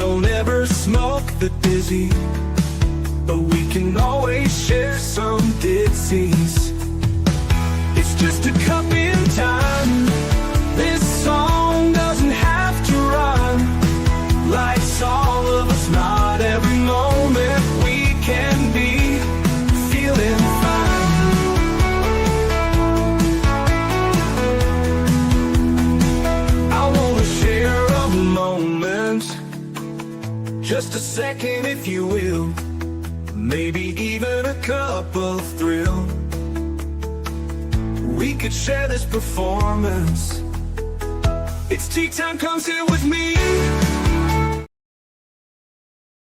don't ever smoke the dizzy, but we can always share some disease. It's just a cup in time. This song doesn't have to run. Life's all of us, not every moment we can be feeling fine. I wanna share a moment, just a second if you will, maybe even a cup of thrill. We could share this performance. It's tea time, come sit with me.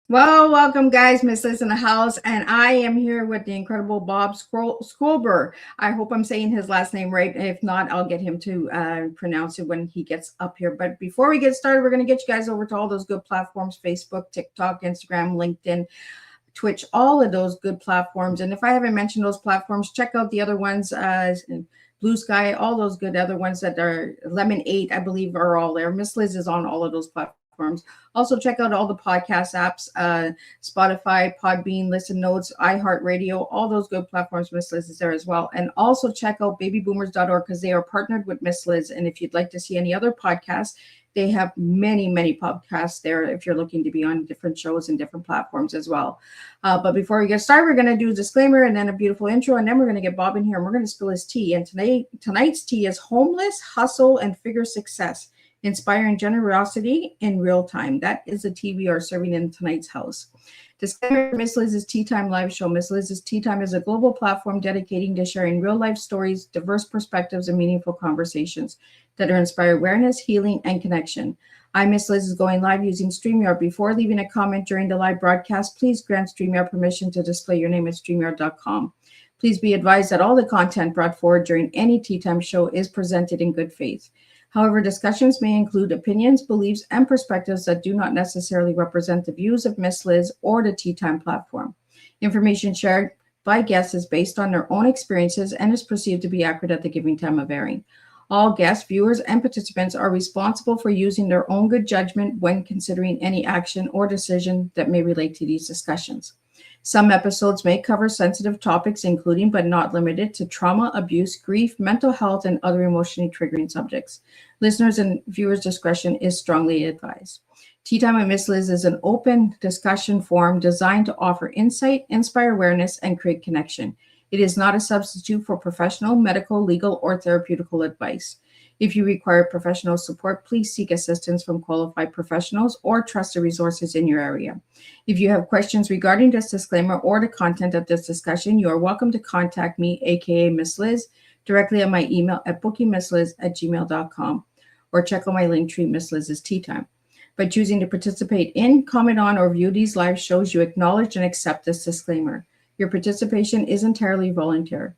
Well, welcome guys, Miss Liz in the house, and I am here with the incredible Bob Schober. I hope I'm saying his last name right. If not, I'll get him to pronounce it when he gets up here. But before we get started, we're going to get you guys over to all those good platforms: Facebook, TikTok, Instagram, LinkedIn, Twitch, all of those good platforms. And if I haven't mentioned those platforms, check out the other ones, Blue Sky, all those good other ones that are Lemon 8, I believe, are all there. Miss Liz is on all of those platforms. Also, check out all the podcast apps, Spotify, Podbean, Listen Notes, iHeartRadio, all those good platforms. Miss Liz is there as well. And also check out babyboomers.org because they are partnered with Miss Liz. And if you'd like to see any other podcasts, they have many, many podcasts there if you're looking to be on different shows and different platforms as well. But before we get started, we're going to do a disclaimer and then a beautiful intro, and then we're going to get Bob in here and we're going to spill his tea. And tonight's tea is Homeless, Hustle, and Figure Success, Inspiring Generosity in Real Time. That is the tea we are serving in tonight's house. Disclaimer: Miss Liz's Tea Time live show. Miss Liz's Tea Time is a global platform dedicating to sharing real life stories, diverse perspectives, and meaningful conversations that are inspire awareness, healing, and connection. I, Miss Liz, is going live using StreamYard. Before leaving a comment during the live broadcast, please grant StreamYard permission to display your name at StreamYard.com. Please be advised that all the content brought forward during any Tea Time show is presented in good faith. However, discussions may include opinions, beliefs, and perspectives that do not necessarily represent the views of Miss Liz or the Tea Time platform. Information shared by guests is based on their own experiences and is perceived to be accurate at the given time of airing. All guests, viewers, and participants are responsible for using their own good judgment when considering any action or decision that may relate to these discussions. Some episodes may cover sensitive topics, including but not limited to trauma, abuse, grief, mental health, and other emotionally triggering subjects. Listeners' and viewers' discretion is strongly advised. Tea Time with Miss Liz is an open discussion forum designed to offer insight, inspire awareness, and create connection. It is not a substitute for professional, medical, legal, or therapeutical advice. If you require professional support, please seek assistance from qualified professionals or trusted resources in your area. If you have questions regarding this disclaimer or the content of this discussion, you are welcome to contact me, aka Miss Liz, directly on my email at bookingmissliz@gmail.com, or check out my link tree, Miss Liz's Tea Time. By choosing to participate in, comment on, or view these live shows, you acknowledge and accept this disclaimer. Your participation is entirely voluntary.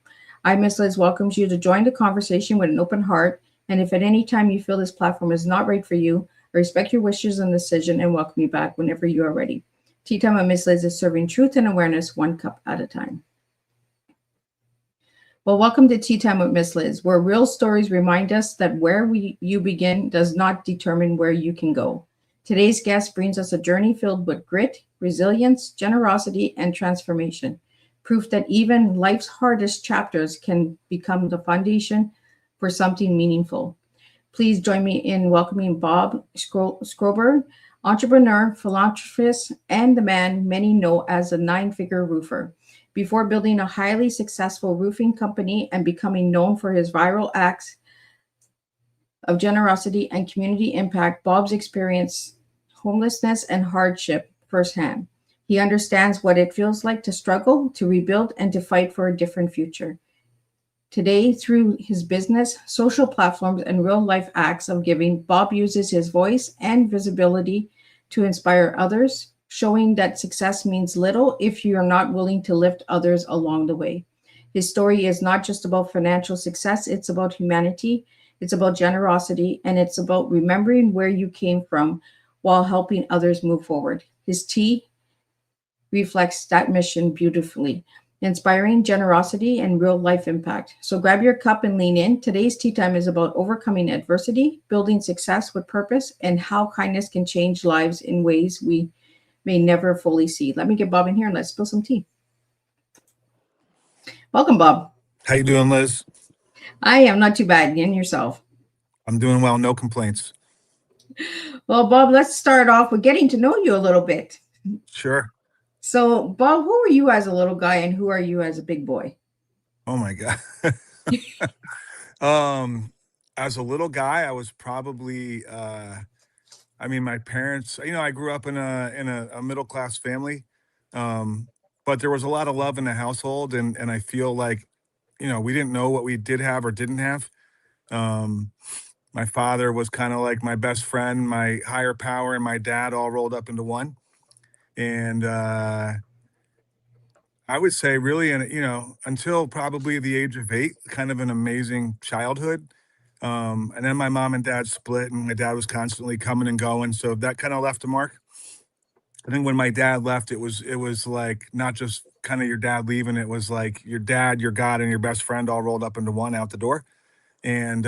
I, Miss Liz, welcomes you to join the conversation with an open heart. And if at any time you feel this platform is not right for you, I respect your wishes and decision and welcome you back whenever you are ready. Tea Time with Miss Liz is serving truth and awareness one cup at a time. Well, welcome to Tea Time with Miss Liz, where real stories remind us that where you begin does not determine where you can go. Today's guest brings us a journey filled with grit, resilience, generosity, and transformation. Proof that even life's hardest chapters can become the foundation for something meaningful. Please join me in welcoming Bob Schober, entrepreneur, philanthropist, and the man many know as a nine-figure roofer. Before building a highly successful roofing company and becoming known for his viral acts of generosity and community impact, Bob's experienced homelessness and hardship firsthand. He understands what it feels like to struggle, to rebuild, and to fight for a different future. Today, through his business, social platforms, and real-life acts of giving, Bob uses his voice and visibility to inspire others, showing that success means little if you're not willing to lift others along the way. His story is not just about financial success, it's about humanity, it's about generosity, and it's about remembering where you came from while helping others move forward. His tea reflects that mission beautifully. inspiring generosity and real life impact. So grab your cup and lean in. Today's tea time is about overcoming adversity, building success with purpose, and how kindness can change lives in ways we may never fully see. Let me get Bob in here and let's spill some tea. Welcome, Bob. How you doing, Liz? I am not too bad. And yourself? I'm doing well, no complaints. Well, Bob, let's start off with getting to know you a little bit. Sure. So, Bob, who were you as a little guy and who are you as a big boy? Oh my God. As a little guy, I was probably my parents, I grew up in a middle class family. But there was a lot of love in the household, and I feel like, we didn't know what we did have or didn't have. Um, my father was kind of like my best friend, my higher power, and my dad all rolled up into one. And I would say really, until probably the age of 8, kind of an amazing childhood. And then my mom and dad split, and my dad was constantly coming and going. So that kind of left a mark. I think when my dad left, it was like not just kind of your dad leaving, it was like your dad, your God, and your best friend all rolled up into one out the door. And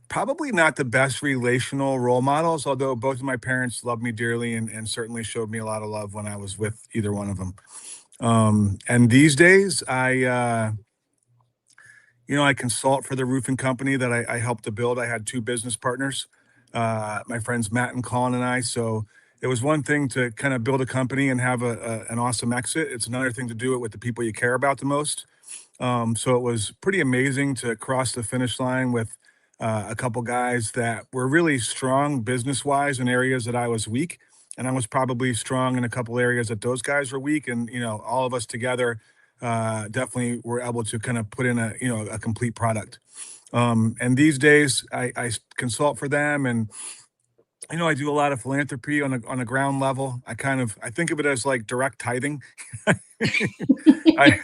probably not the best relational role models, although both of my parents loved me dearly and certainly showed me a lot of love when I was with either one of them. And these days, I consult for the roofing company that I helped to build. I had 2 business partners, my friends Matt and Colin and I. So it was one thing to kind of build a company and have an awesome exit. It's another thing to do it with the people you care about the most. So it was pretty amazing to cross the finish line with a couple guys that were really strong business wise in areas that I was weak. And I was probably strong in a couple areas that those guys were weak. And, all of us together definitely were able to kind of put in a complete product. And these days I consult for them, and I do a lot of philanthropy on a ground level. I think of it as like direct tithing. I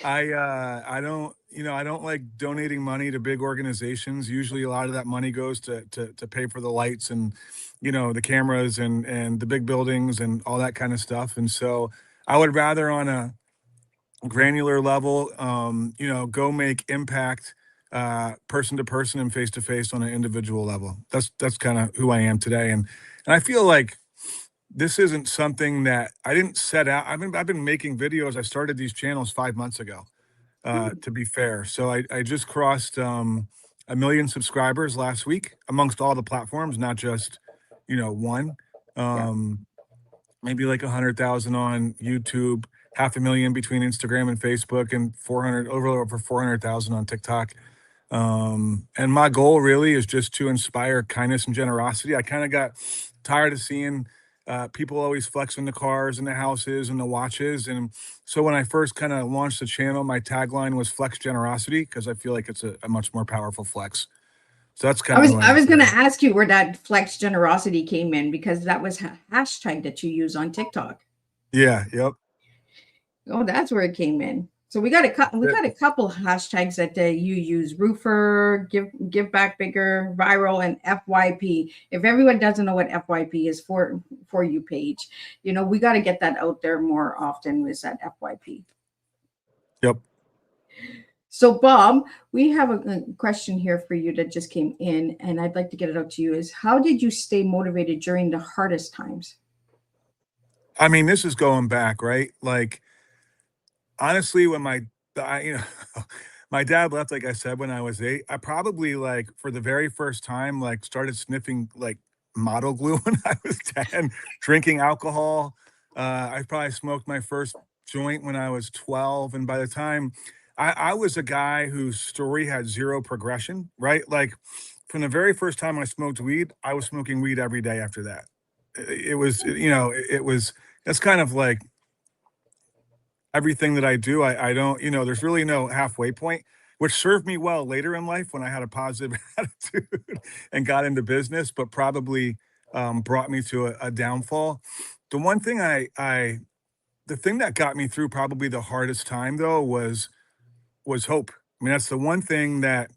I don't like donating money to big organizations. Usually a lot of that money goes to pay for the lights and the cameras and the big buildings and all that kind of stuff. And so I would rather on a granular level, go make impact person to person and face to face on an individual level. That's kind of who I am today. And I feel like this isn't something that I didn't set out. I've been making videos. I started these channels 5 months ago, to be fair. So I just crossed 1 million subscribers last week amongst all the platforms, not just, one. Yeah. Maybe like 100,000 on YouTube, 500,000 between Instagram and Facebook, and 400 over 400,000 on TikTok. And my goal really is just to inspire kindness and generosity. I kind of got tired of seeing people always flexing the cars and the houses and the watches. And so when I first kind of launched the channel, my tagline was flex generosity, because I feel like it's a much more powerful flex. So that's kind I of was who I I am was going to today. ask you where that flex generosity came in because that was hashtag that you use on TikTok. Yeah, yep. Oh, that's where it came in. So we got a couple hashtags that you use: roofer, give back bigger, viral, and FYP. If everyone doesn't know what FYP is, for you page, we got to get that out there more often. With that FYP. Yep. So, Bob, we have a question here for you that just came in, and I'd like to get it out to you. Is how did you stay motivated during the hardest times? I mean, this is going back, right? Like, honestly, when my dad left, like I said, when I was 8, I probably, like, for the very first time, like, started sniffing, like, model glue when I was 10, drinking alcohol. I probably smoked my first joint when I was 12, and by the time I was a guy whose story had 0 progression, right? Like, from the very first time I smoked weed, I was smoking weed every day after that. It was, it was that's kind of like everything that I do. I don't, there's really no halfway point, which served me well later in life when I had a positive attitude and got into business, but probably brought me to a downfall. The one thing the thing that got me through probably the hardest time though was hope. I mean, that's the one thing that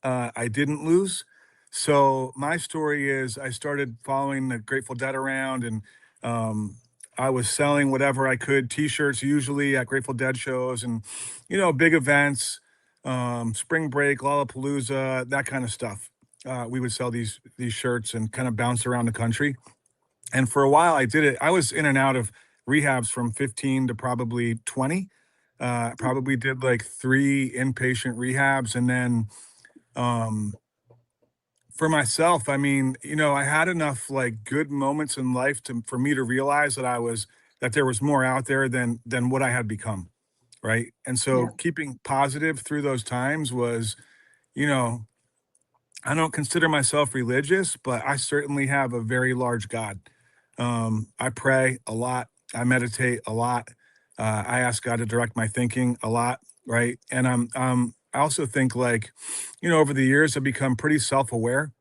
I didn't lose. So my story is I started following the Grateful Dead around, and um, I was selling whatever I could, t-shirts usually at Grateful Dead shows and, big events, spring break, Lollapalooza, that kind of stuff. We would sell these shirts and kind of bounce around the country. And for a while I did it. I was in and out of rehabs from 15 to probably 20. Probably did like 3 inpatient rehabs. And then for myself, I mean, I had enough like good moments in life for me to realize that there was more out there than what I had become. Right. And Yeah. so keeping positive through those times was, you know, I don't consider myself religious, but I certainly have a very large God. I pray a lot. I meditate a lot. I ask God to direct my thinking a lot, right? And I also think like, over the years I've become pretty self-aware.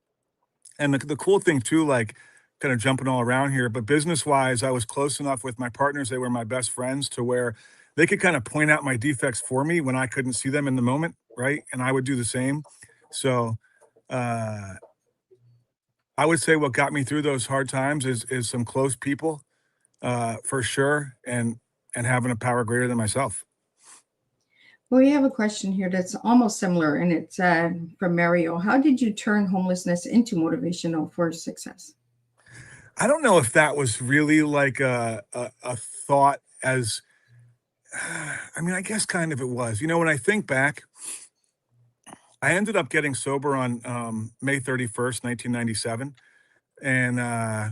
And the cool thing too, like kind of jumping all around here, but business wise, I was close enough with my partners. They were my best friends to where they could kind of point out my defects for me when I couldn't see them in the moment, right? And I would do the same. So uh I would say what got me through those hard times is some close people, for sure, and having a power greater than myself. Well, we have a question here that's almost similar, and it's from Mario. How did you turn homelessness into motivational for success? I don't know if that was really like a thought as I mean, I guess kind of it was. When I think back, I ended up getting sober on May 31st, 1997. And I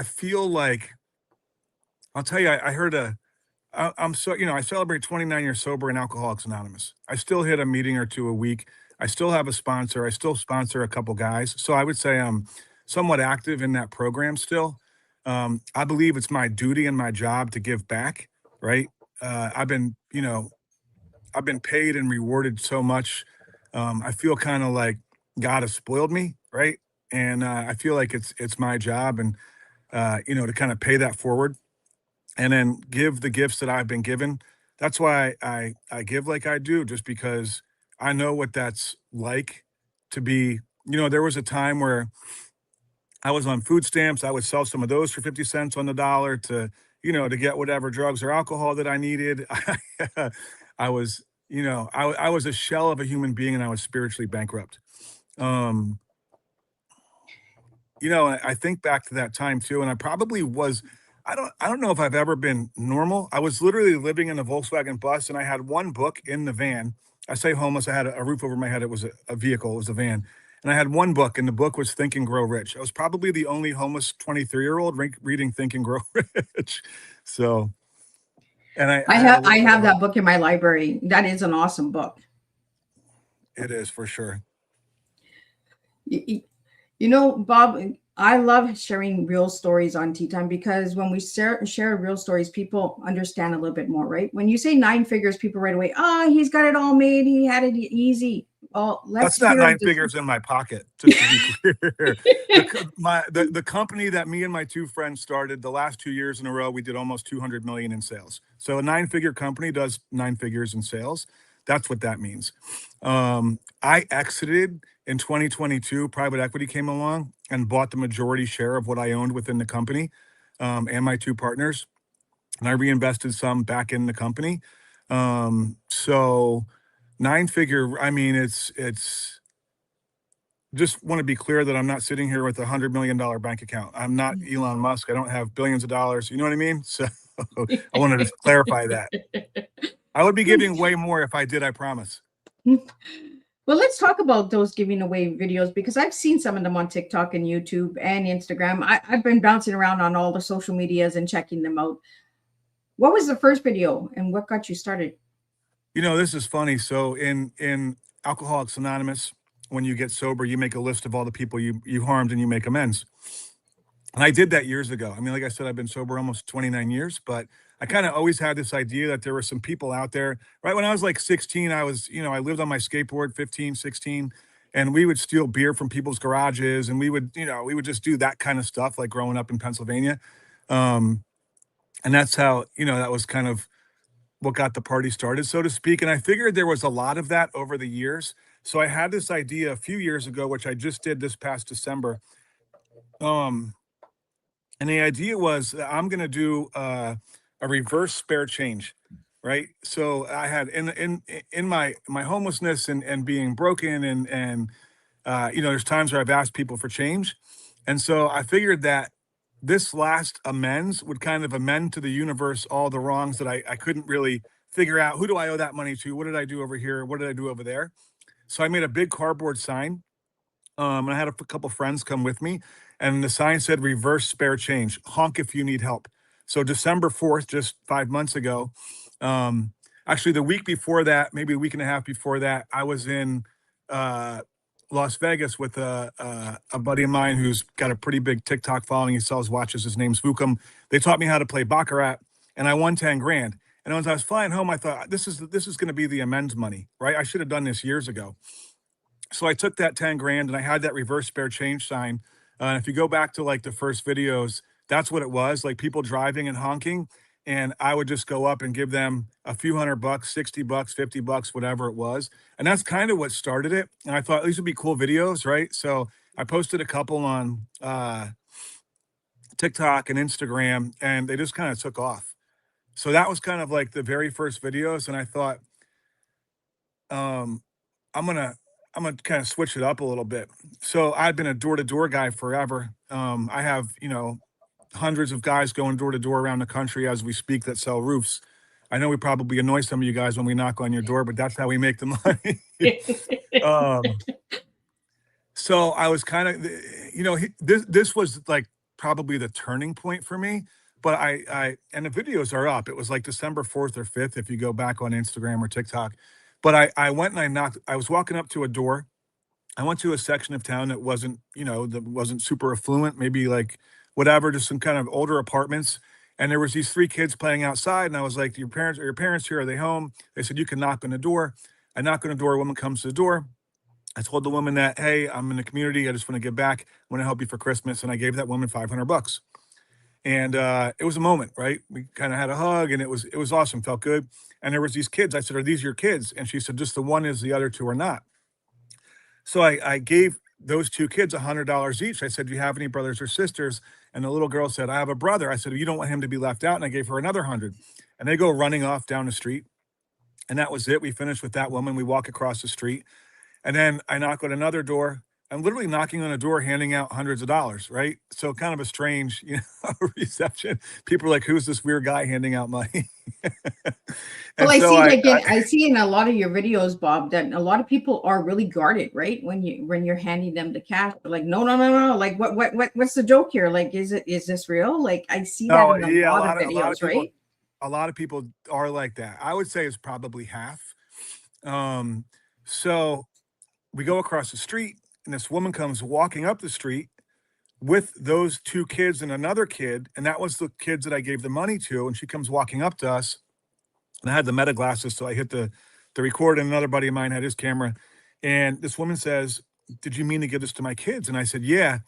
feel like I'll tell you, I heard I'm so, I celebrate 29 years sober in Alcoholics Anonymous. I still hit a meeting or two a week. I still have a sponsor. I still sponsor a couple guys. So I would say I'm somewhat active in that program still. I believe it's my duty and my job to give back, right? I've been paid and rewarded so much. I feel kind of like God has spoiled me, right? And I feel like it's my job and to kind of pay that forward and then give the gifts that I've been given. That's why I give like I do, just because I know what that's like to be. There was a time where I was on food stamps. I would sell some of those for 50 cents on the dollar to get whatever drugs or alcohol that I needed. I was, I was a shell of a human being and I was spiritually bankrupt. Um, I think back to that time too, and I probably was. I don't know if I've ever been normal. I was literally living in a Volkswagen bus, and I had one book in the van. I say homeless. I had a roof over my head. It was a vehicle. It was a van, and I had one book, and the book was Think and Grow Rich. I was probably the only homeless 23-year-old reading Think and Grow Rich. So, and I I had a have little I bit have of a. that book in my library. That is an awesome book. It is for sure. You, you know, Bob, I love sharing real stories on Tea Time because when we share real stories, people understand a little bit more, right? When you say 9 figures, people right away, he's got it all made. He had it easy. Well, let's That's not hear 9 this. figures in my pocket, just to be clear. The company that me and my 2 friends started, the last 2 years in a row, we did almost 200 million in sales. So a 9-figure company does 9 figures in sales. That's what that means. I exited in 2022. Private equity came along and bought the majority share of what I owned within the company, and my 2 partners, and I reinvested some back in the company. So 9-figure, I mean, it's just want to be clear that I'm not sitting here with $100 million bank account. I'm not Elon Musk. I don't have billions of dollars. You know what I mean? So I wanted to clarify that. I would be giving way more if I did, I promise. Well, let's talk about those giving away videos because I've seen some of them on TikTok and YouTube and Instagram. I've been bouncing around on all the social medias and checking them out. What was the first video and what got you started? This is funny. So in Alcoholics Anonymous, when you get sober, you make a list of all the people you harmed and you make amends. And I did that years ago. I mean, like I said, I've been sober almost 29 years, but I kind of always had this idea that there were some people out there. Right when I was like 16, I lived on my skateboard, 15, 16, and we would steal beer from people's garages and we would just do that kind of stuff like growing up in Pennsylvania. Um, and that's how, that was kind of what got the party started, so to speak. And I figured there was a lot of that over the years. So I had this idea a few years ago, which I just did this past December. Um, And the idea was that I'm going to do a reverse spare change, right? So I had in my homelessness and being broken and you know, there's times where I've asked people for change, and so I figured that this last amends would kind of amend to the universe all the wrongs that I couldn't really figure out. Who do I owe that money to? What did I do over here? What did I do over there? So I made a big cardboard sign, and I had a couple friends come with me, and the sign said "Reverse spare change. Honk if you need help." So December 4th, just 5 months ago, um, actually the week before that, maybe a week and a half before that, I was in uh, Las Vegas with a buddy of mine who's got a pretty big TikTok following. He sells watches. His name's Vukum. They taught me how to play baccarat, and I won 10 grand. And as I was flying home, I thought this is going to be the amends money, right? I should have done this years ago. So I took that 10 grand and I had that reverse spare change sign. And if you go back to like the first videos, that's what it was, like people driving and honking. And I would just go up and give them a few $100, $60, $50, whatever it was. And that's kind of what started it. And I thought these would be cool videos, right? So I posted a couple on TikTok and Instagram, and they just kind of took off. So that was kind of like the very first videos. And I thought, um, I'm gonna I'm gonna kind of switch it up a little bit. So I've been a door to door guy forever. I have, you know, hundreds of guys going door to door around the country as we speak that sell roofs. I know we probably annoy some of you guys when we knock on your door, but that's how we make the money. um, so I was kind of, you know, this was like probably the turning point for me. But and the videos are up. It was like December 4th or 5th if you go back on Instagram or TikTok. But I went and I knocked. I was walking up to a door. I went to a section of town that wasn't, you know, that wasn't super affluent, maybe like whatever, just some kind of older apartments. And there was these three kids playing outside, and I was like, Your parents here? Are they home?" They said, "You can knock on the door." I knock on the door. A woman comes to the door. I told the woman that, "Hey, I'm in the community. I just want to give back. I want to help you for Christmas." And I gave that woman $500. And it was a moment, right? We kind of had a hug, and it was awesome. Felt good. And there was these kids. I said, "Are these your kids?" And she said, "Just the one is. The other two are not." So I gave those two kids $100 each. I said, "Do you have any brothers or sisters?" And the little girl said, "I have a brother." I said, "You don't want him to be left out." And I gave her another 100. And they go running off down the street. And that was it. We finished with that woman. We walk across the street. And then I knock on another door. I'm literally knocking on a door, handing out hundreds of dollars, right? So kind of a strange, you know, reception. People are like, "Who's this weird guy handing out money?" Well, And I so see like I see in a lot of your videos, Bob, that a lot of people are really guarded, right? When you're handing them the cash, they're like, no, no, no, no. Like what's the joke here? Like, is this real? Like I see that oh in a yeah, lot of a lot videos, of people, right? a lot of people are like that. I would say it's probably half. Um, so we go across the street, and this woman comes walking up the street with those two kids and another kid, and that was the kids that I gave the money to. And she comes walking up to us, and I had the meta glasses, so I hit the record, and another buddy of mine had his camera. And this woman says, "Did you mean to give this to my kids?" And I said, "Yeah."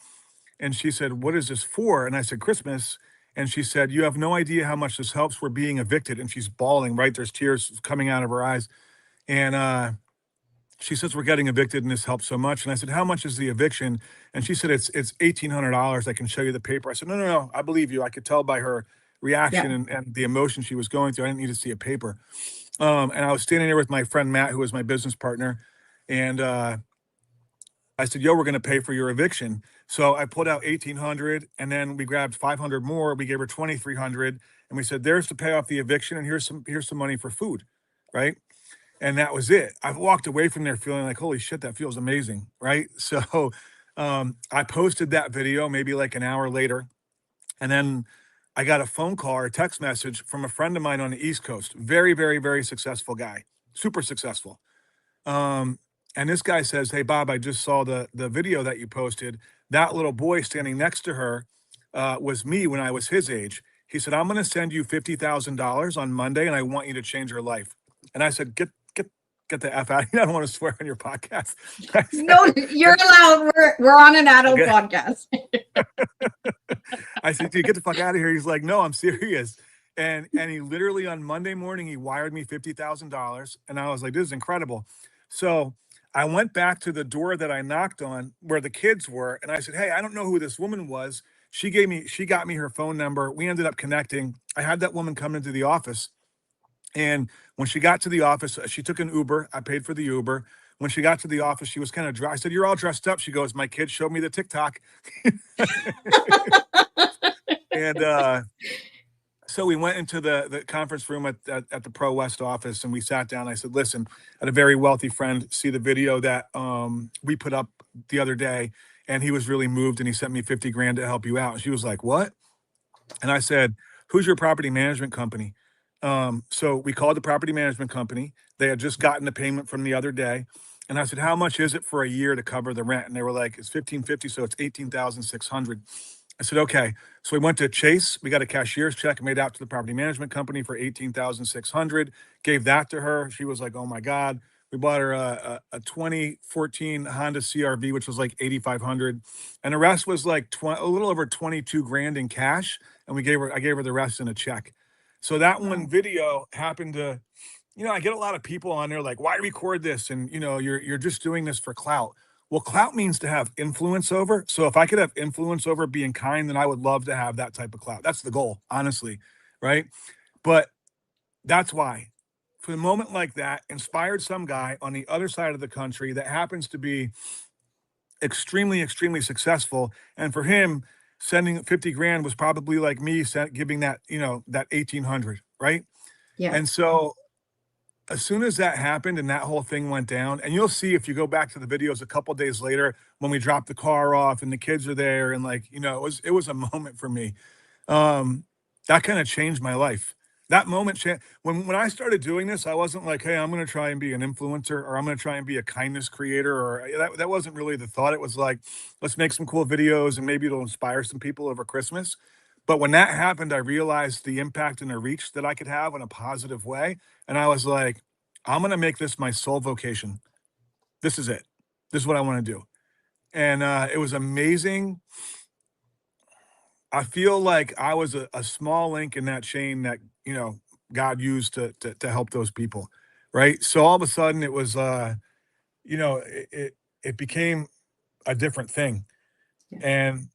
And she said, "What is this for?" And I said, "Christmas." And she said, "You have no idea how much this helps. We're being evicted." And she's bawling, right? There's tears coming out of her eyes. And she says, "We're getting evicted and this helps so much." And I said, "How much is the eviction?" And she said, It's $1,800. I can show you the paper." I said, "No, no, no. I believe you." I could tell by her reaction Yeah. and the emotion she was going through. I didn't need to see a paper. And I was standing there with my friend Matt, who was my business partner. And I said, "Yo, we're going to pay for your eviction." So I pulled out 1,800, and then we grabbed 500 more. We gave her 2,300, and we said, "There's to pay off the eviction, and here's some money for food," right? And that was it. I walked away from there feeling like, "Holy shit, that feels amazing," right? So I posted that video maybe like an hour later, and then I got a phone call or a text message from a friend of mine on the East Coast. Very, very, very successful guy, super successful. Um, and this guy says, "Hey Bob, I just saw the video that you posted. That little boy standing next to her was me when I was his age." He said, "I'm going to send you $50,000 on Monday, and I want you to change your life." And I said, Get the f out of here! I don't want to swear on your podcast." I No, said, you're allowed. We're on an adult okay. podcast. I said, "Dude, get the fuck out of here." He's like, "No, I'm serious." And he literally on Monday morning he wired me $50,000, and I was like, "This is incredible." So I went back to the door that I knocked on where the kids were, and I said, "Hey, I don't know who this woman was. she got me her phone number. We ended up connecting. I had that woman come into the office, and when she got to the office, she took an Uber. I paid for the Uber. When she got to the office, she was kind of dry. I said, "You're all dressed up." She goes, "My kids showed me the TikTok." And so we went into the conference room at the Pro West office, and we sat down. I said, "Listen, I had a very wealthy friend see the video that we put up the other day, and he was really moved, and he sent me 50 grand to help you out." And she was like, "What?" And I said, "Who's your property management company?" So we called the property management company. They had just gotten the payment from the other day. And I said, "How much is it for a year to cover the rent?" And they were like, "It's 1550, so it's 18,600." I said, "Okay." So we went to Chase. We got a cashier's check and made out to the property management company for 18,600. Gave that to her. She was like, "Oh my God." We bought her a 2014 Honda CRV, which was like 8,500, and the rest was like a little over 22 grand in cash. And I gave her the rest in a check. So that one Wow. video happened to, I get a lot of people on there like, "Why record this?" And you're just doing this for clout. Well, clout means to have influence over. So if I could have influence over being kind, then I would love to have that type of clout. That's the goal, honestly, right? But that's why. For a moment like that, inspired some guy on the other side of the country that happens to be extremely, extremely successful. And for him, sending 50 grand was probably like me giving that, that 1800, right? Yeah. And so as soon as that happened and that whole thing went down, and you'll see if you go back to the videos a couple days later when we dropped the car off and the kids are there, and like, it was a moment for me. Um, that kind of changed my life. That moment, when I started doing this, I wasn't like, "Hey, I'm going to try and be an influencer, or I'm going to try and be a kindness creator," or that wasn't really the thought. It was like, let's make some cool videos and maybe it'll inspire some people over Christmas. But when that happened, I realized the impact and the reach that I could have in a positive way. And I was like, I'm going to make this my sole vocation. This is it. This is what I want to do. And it was amazing. I feel like I was a small link in that chain that, God used to help those people. Right. So all of a sudden it was, it became a different thing. Yeah. And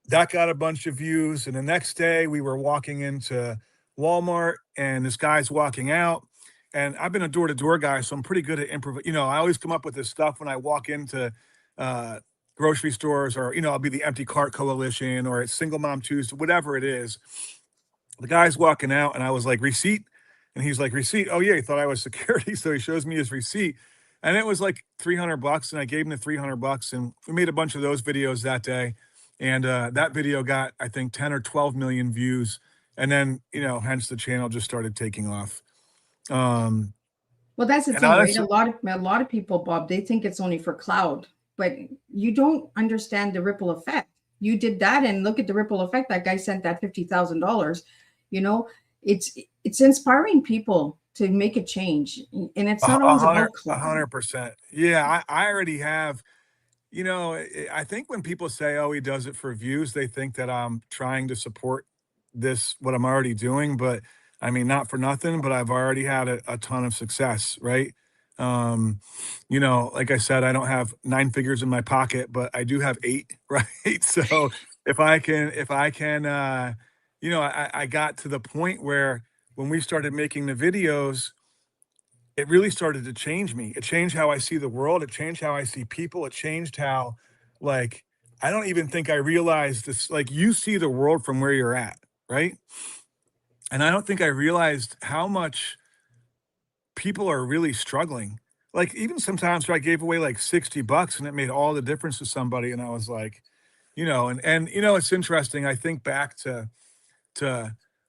that got a bunch of views. And the next day we were walking into Walmart and this guy's walking out. And I've been a door-to-door guy, so I'm pretty good at improv. I always come up with this stuff when I walk into uh, grocery stores, or, I'll be the Empty Cart Coalition, or it's Single Mom Tuesday, whatever it is. The guy's walking out and I was like, "Receipt?" And he's like, "Receipt? Oh yeah." He thought I was security. So he shows me his receipt. And it was like $300. And I gave him the $300. And we made a bunch of those videos that day. And that video got, I think, 10 or 12 million views. And then, hence the channel just started taking off. Well, that's the And thing, right? honestly, A lot of people, Bob, they think it's only for cloud, but you don't understand the ripple effect. You did that, and look at the ripple effect. That guy sent that $50,000. You know, it's inspiring people to make a change, and it's not always about a cloud. 100%. Yeah, I already have. I think when people say, "Oh, he does it for views," they think that I'm trying to support what I'm already doing. But I mean, not for nothing, but I've already had a ton of success, right? Um, like I said, I don't have nine figures in my pocket, but I do have eight, right? So if I can, I got to the point where when we started making the videos, it really started to change me. It changed how I see the world. It changed how I see people. It changed how, like, I don't even think I realized this. Like, you see the world from where you're at, right? And I don't think I realized how much people are really struggling. Like, even sometimes where I gave away like $60 and it made all the difference to somebody. And I was like, it's interesting. I think back to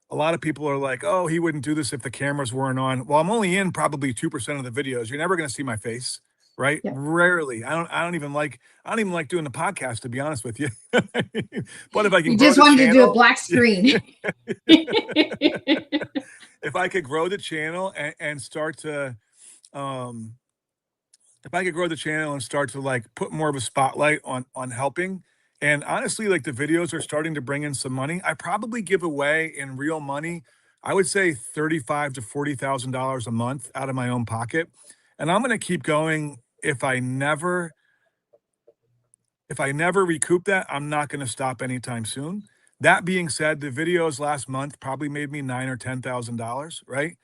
a lot of people are like, "Oh, he wouldn't do this if the cameras weren't on." Well, I'm only in probably 2% of the videos. You're never going to see my face, right? Yeah, Rarely. I don't even like doing the podcast, to be honest with you. But if I can you grow just the wanted to do a channel, black screen. if I could grow the channel and start to, um, if I could grow the channel and start to like put more of a spotlight on helping, and honestly, like the videos are starting to bring in some money. I probably give away in real money, I would say $35 to $40,000 a month out of my own pocket, and I'm going to keep going if I never If I never recoup that, I'm not going to stop anytime soon. That being said, the videos last month probably made me $9,000 or $10,000, right?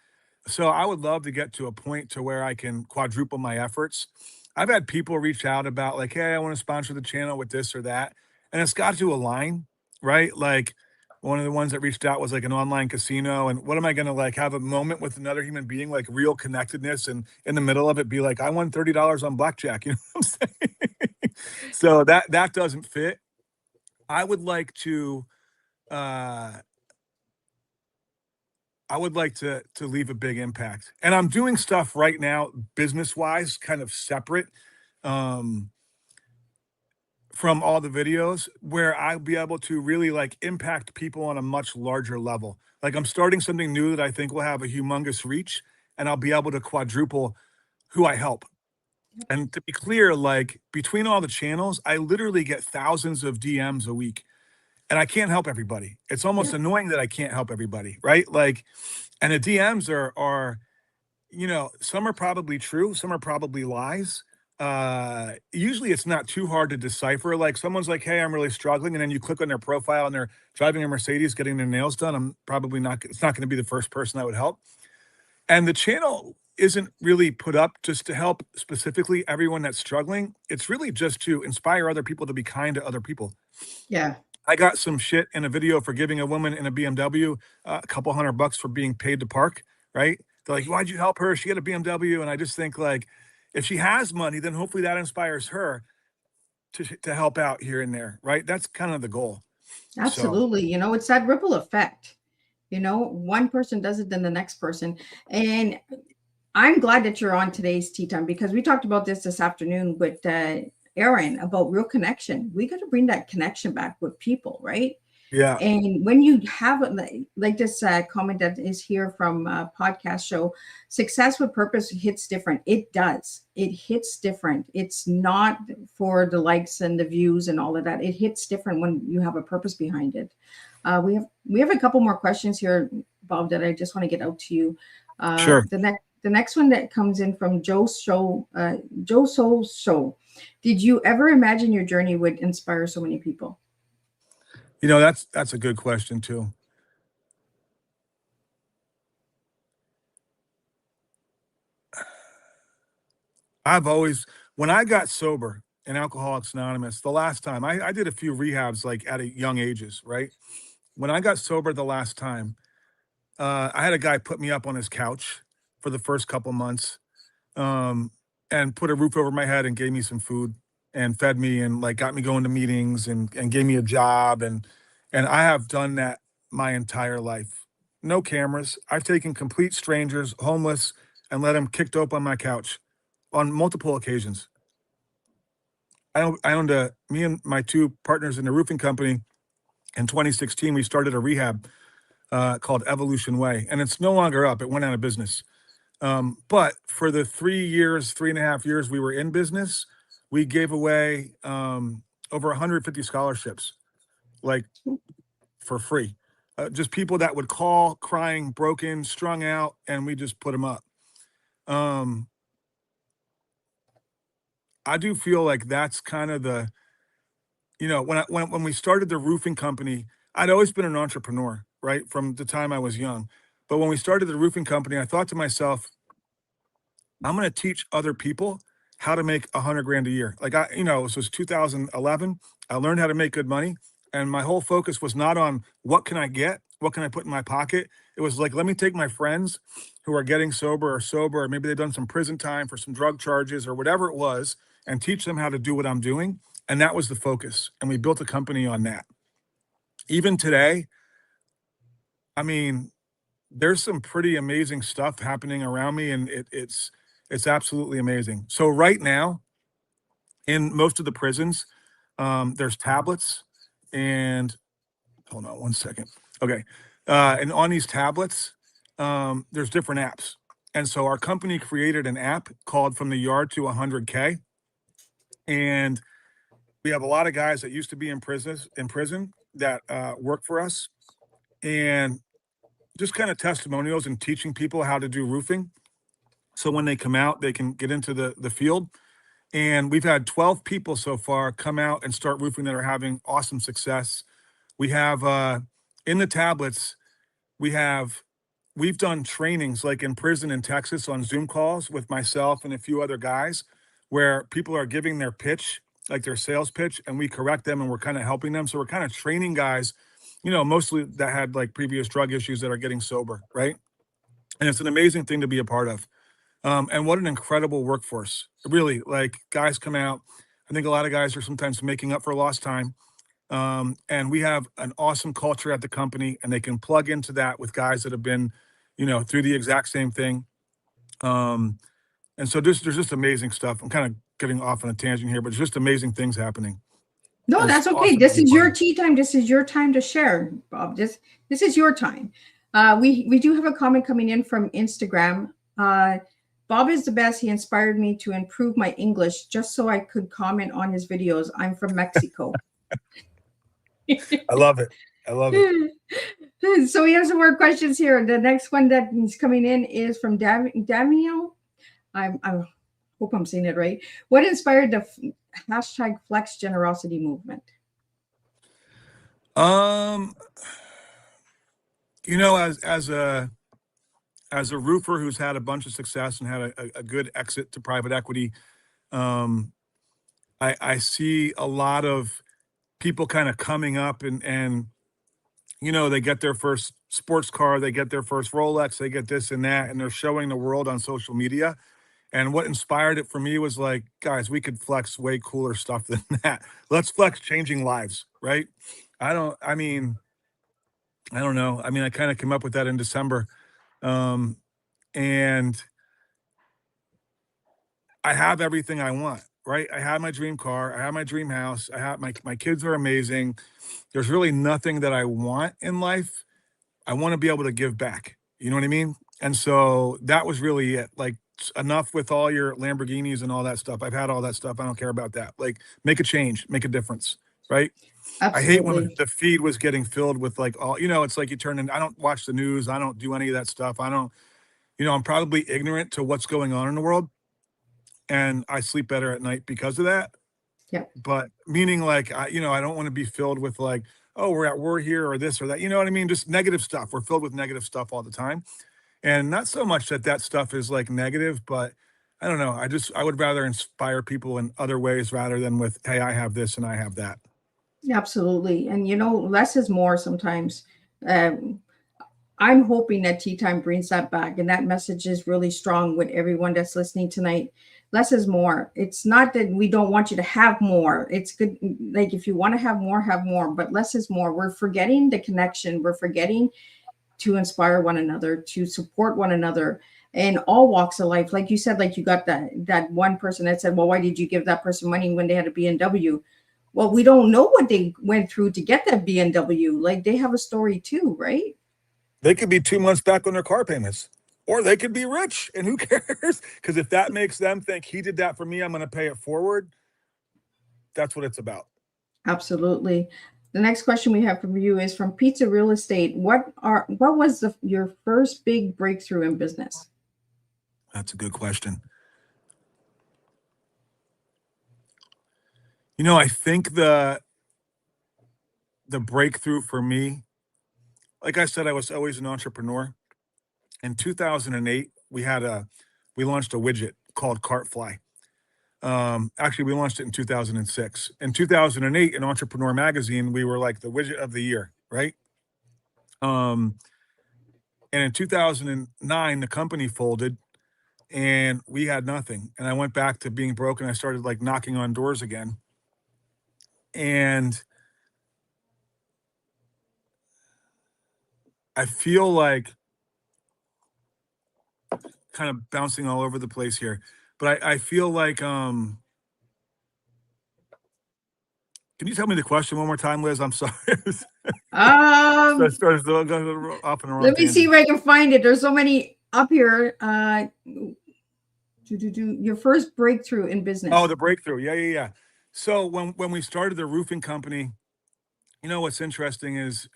So I would love to get to a point to where I can quadruple my efforts. I've had people reach out about like, hey, I want to sponsor the channel with this or that. And it's got to align, right? Like one of the ones that reached out was like an online casino. And what am I going to like have a moment with another human being, like real connectedness, and in the middle of it be like, I won $30 on blackjack. You know what I'm saying? So that doesn't fit. I would like to uh I would like to leave a big impact. And I'm doing stuff right now business-wise, kind of separate um, from all the videos where I'll be able to really like impact people on a much larger level. Like I'm starting something new that I think will have a humongous reach, and I'll be able to quadruple who I help. And to be clear, like between all the channels, I literally get thousands of DMs a week, and I can't help everybody. It's almost Yeah. annoying that I can't help everybody, right? Like, and the DMs are, you know, some are probably true, some are probably lies. Usually it's not too hard to decipher. Like someone's like, "Hey, I'm really struggling," and then you click on their profile and they're driving a Mercedes, getting their nails done. I'm probably not. It's not going to be the first person I would help. And the channel isn't really put up just to help specifically everyone that's struggling. It's really just to inspire other people to be kind to other people. Yeah. I got some shit in a video for giving a woman in a BMW a couple $100 for being paid to park, right? They're like, "Why'd you help her? She had a BMW." And I just think like, if she has money, then hopefully that inspires her to help out here and there, right? That's kind of the goal. So Absolutely. You know, it's that ripple effect. You know, one person does it, then the next person. And I'm glad that you're on today's Tea Time, because we talked about this afternoon with Aaron about real connection. We got to bring that connection back with people, right? yeah, And when you have like this comment that is here from a podcast show, success with purpose hits different. It does. It hits different. It's not for the likes and the views and all of that. It hits different when you have a purpose behind it. We have a couple more questions here, Bob, that I just want to get out to you. sure. The next one that comes in from Joe Soul Show. Did you ever imagine your journey would inspire so many people? You know, that's a good question too. I've always, when I got sober in Alcoholics Anonymous, the last time I did a few rehabs like at a young ages, right? When I got sober the last time, I had a guy put me up on his couch for the first couple months, um, and put a roof over my head and gave me some food and fed me and like got me going to meetings and gave me a job, and I have done that my entire life. No cameras. I've taken complete strangers, homeless, and let them kick dope on my couch on multiple occasions. I owned me and my two partners in the roofing company in 2016. We started a rehab called Evolution Way, and it's no longer up. It went out of business. But for the 3 years, 3.5 years we were in business, we gave away over 150 scholarships, like for free. Just people that would call crying, broken, strung out, and we just put them up. Um, I do feel like that's kind of the, you know, when we started the roofing company, I'd always been an entrepreneur, right, from the time I was young. But when we started the roofing company, I thought to myself, I'm going to teach other people how to make 100 grand a year. Like you know, this was 2011. I learned how to make good money, and my whole focus was not on what can I get, what can I put in my pocket. It was like, let me take my friends who are getting sober, or maybe they've done some prison time for some drug charges or whatever it was, and teach them how to do what I'm doing. And that was the focus. And we built a company on that. Even today, I mean, there's some pretty amazing stuff happening around me, and it's absolutely amazing. So right now, in most of the prisons, there's tablets, and hold on one second. Okay, and on these tablets, there's different apps, and so our company created an app called "From the Yard to 100K," and we have a lot of guys that used to be in prison that work for us, and just kind of testimonials and teaching people how to do roofing. So when they come out, they can get into the field. And we've had 12 people so far come out and start roofing that are having awesome success. We have in the tablets, we've done trainings like in prison in Texas on Zoom calls with myself and a few other guys where people are giving their pitch, like their sales pitch, and we correct them and we're kind of helping them. So we're kind of training guys, mostly that had like previous drug issues that are getting sober, right? And it's an amazing thing to be a part of. And what an incredible workforce. Really, like guys come out. I think a lot of guys are sometimes making up for lost time. And we have an awesome culture at the company, and they can plug into that with guys that have been, through the exact same thing. And so there's just amazing stuff. I'm kind of getting off on a tangent here, but it's just amazing things happening. No, And it's that's okay. awesome This to be is part your of. tea time. This is your time to share, Bob. This is your time. We do have a comment coming in from Instagram. Bob is the best. He inspired me to improve my English just so I could comment on his videos. I'm from Mexico. I love it. I love it. So we have some more questions here. The next one that is coming in is from Daniel. I hope I'm saying it right. What inspired the hashtag Flex Generosity movement? As a roofer who's had a bunch of success and had a good exit to private equity, I see a lot of people kind of coming up and they get their first sports car, they get their first Rolex, they get this and that, and they're showing the world on social media. And what inspired it for me was like, guys, we could flex way cooler stuff than that. Let's flex changing lives, right? I don't know. I mean, I kind of came up with that in December. And I have everything I want, right? I have my dream car. I have my dream house. I have my kids are amazing. There's really nothing that I want in life. I want to be able to give back. You know what I mean? And so that was really it. Like, enough with all your Lamborghinis and all that stuff. I've had all that stuff. I don't care about that. Like, make a change, make a difference, right? I hate when Absolutely. the feed was getting filled with like all, it's like you turn in, I don't watch the news. I don't do any of that stuff. I don't, I'm probably ignorant to what's going on in the world, and I sleep better at night because of that. Yeah. But meaning like, I don't want to be filled with like, oh, we're at war here or this or that. You know what I mean? Just negative stuff. We're filled with negative stuff all the time. And not so much that stuff is like negative, but I don't know. I would rather inspire people in other ways rather than with, hey, I have this and I have that. Absolutely. And less is more sometimes. I'm hoping that Tea Time brings that back, and that message is really strong with everyone that's listening tonight. Less is more. It's not that we don't want you to have more. It's good. Like, if you want to have more, but less is more. We're forgetting the connection. We're forgetting to inspire one another, to support one another in all walks of life. Like you said, like you got that one person that said, well, why did you give that person money when they had a BMW? Well, we don't know what they went through to get that BMW. Like, they have a story too, right? They could be 2 months back on their car payments, or they could be rich, and who cares? Because if that makes them think he did that for me, I'm going to pay it forward. That's what it's about. Absolutely. The next question we have from you is from Pizza Real Estate. What was your first big breakthrough in business? That's a good question. I think the breakthrough for me, like I said, I was always an entrepreneur. In 2008, we launched a widget called Cartfly. Actually, we launched it in 2006. In 2008, in Entrepreneur Magazine, we were like the widget of the year, right? And in 2009, the company folded and we had nothing. And I went back to being broke and I started like knocking on doors again. And I feel like kind of bouncing all over the place here, but I feel like, can you tell me the question one more time, Liz? I'm sorry. So I started going off on the wrong Let me see tangent. if I can find it. There's so many up here. Your first breakthrough in business. Oh, the breakthrough. Yeah. So when we started the roofing company, what's interesting is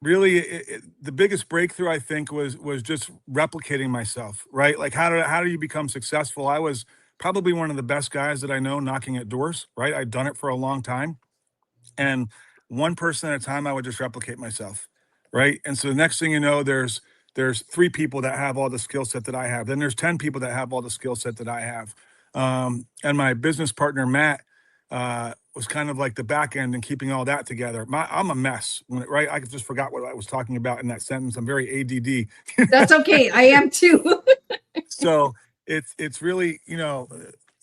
really the biggest breakthrough I think was just replicating myself, right? Like how do you become successful? I was probably one of the best guys that I know knocking at doors, right? I'd done it for a long time, and one person at a time I would just replicate myself, right? And so the next thing you know, there's three people that have all the skill set that I have. Then there's 10 people that have all the skill set that I have. And my business partner Matt was kind of like the back end and keeping all that together. I'm a mess, right? I just forgot what I was talking about in that sentence. I'm very ADD. That's okay. I am too. So it's really,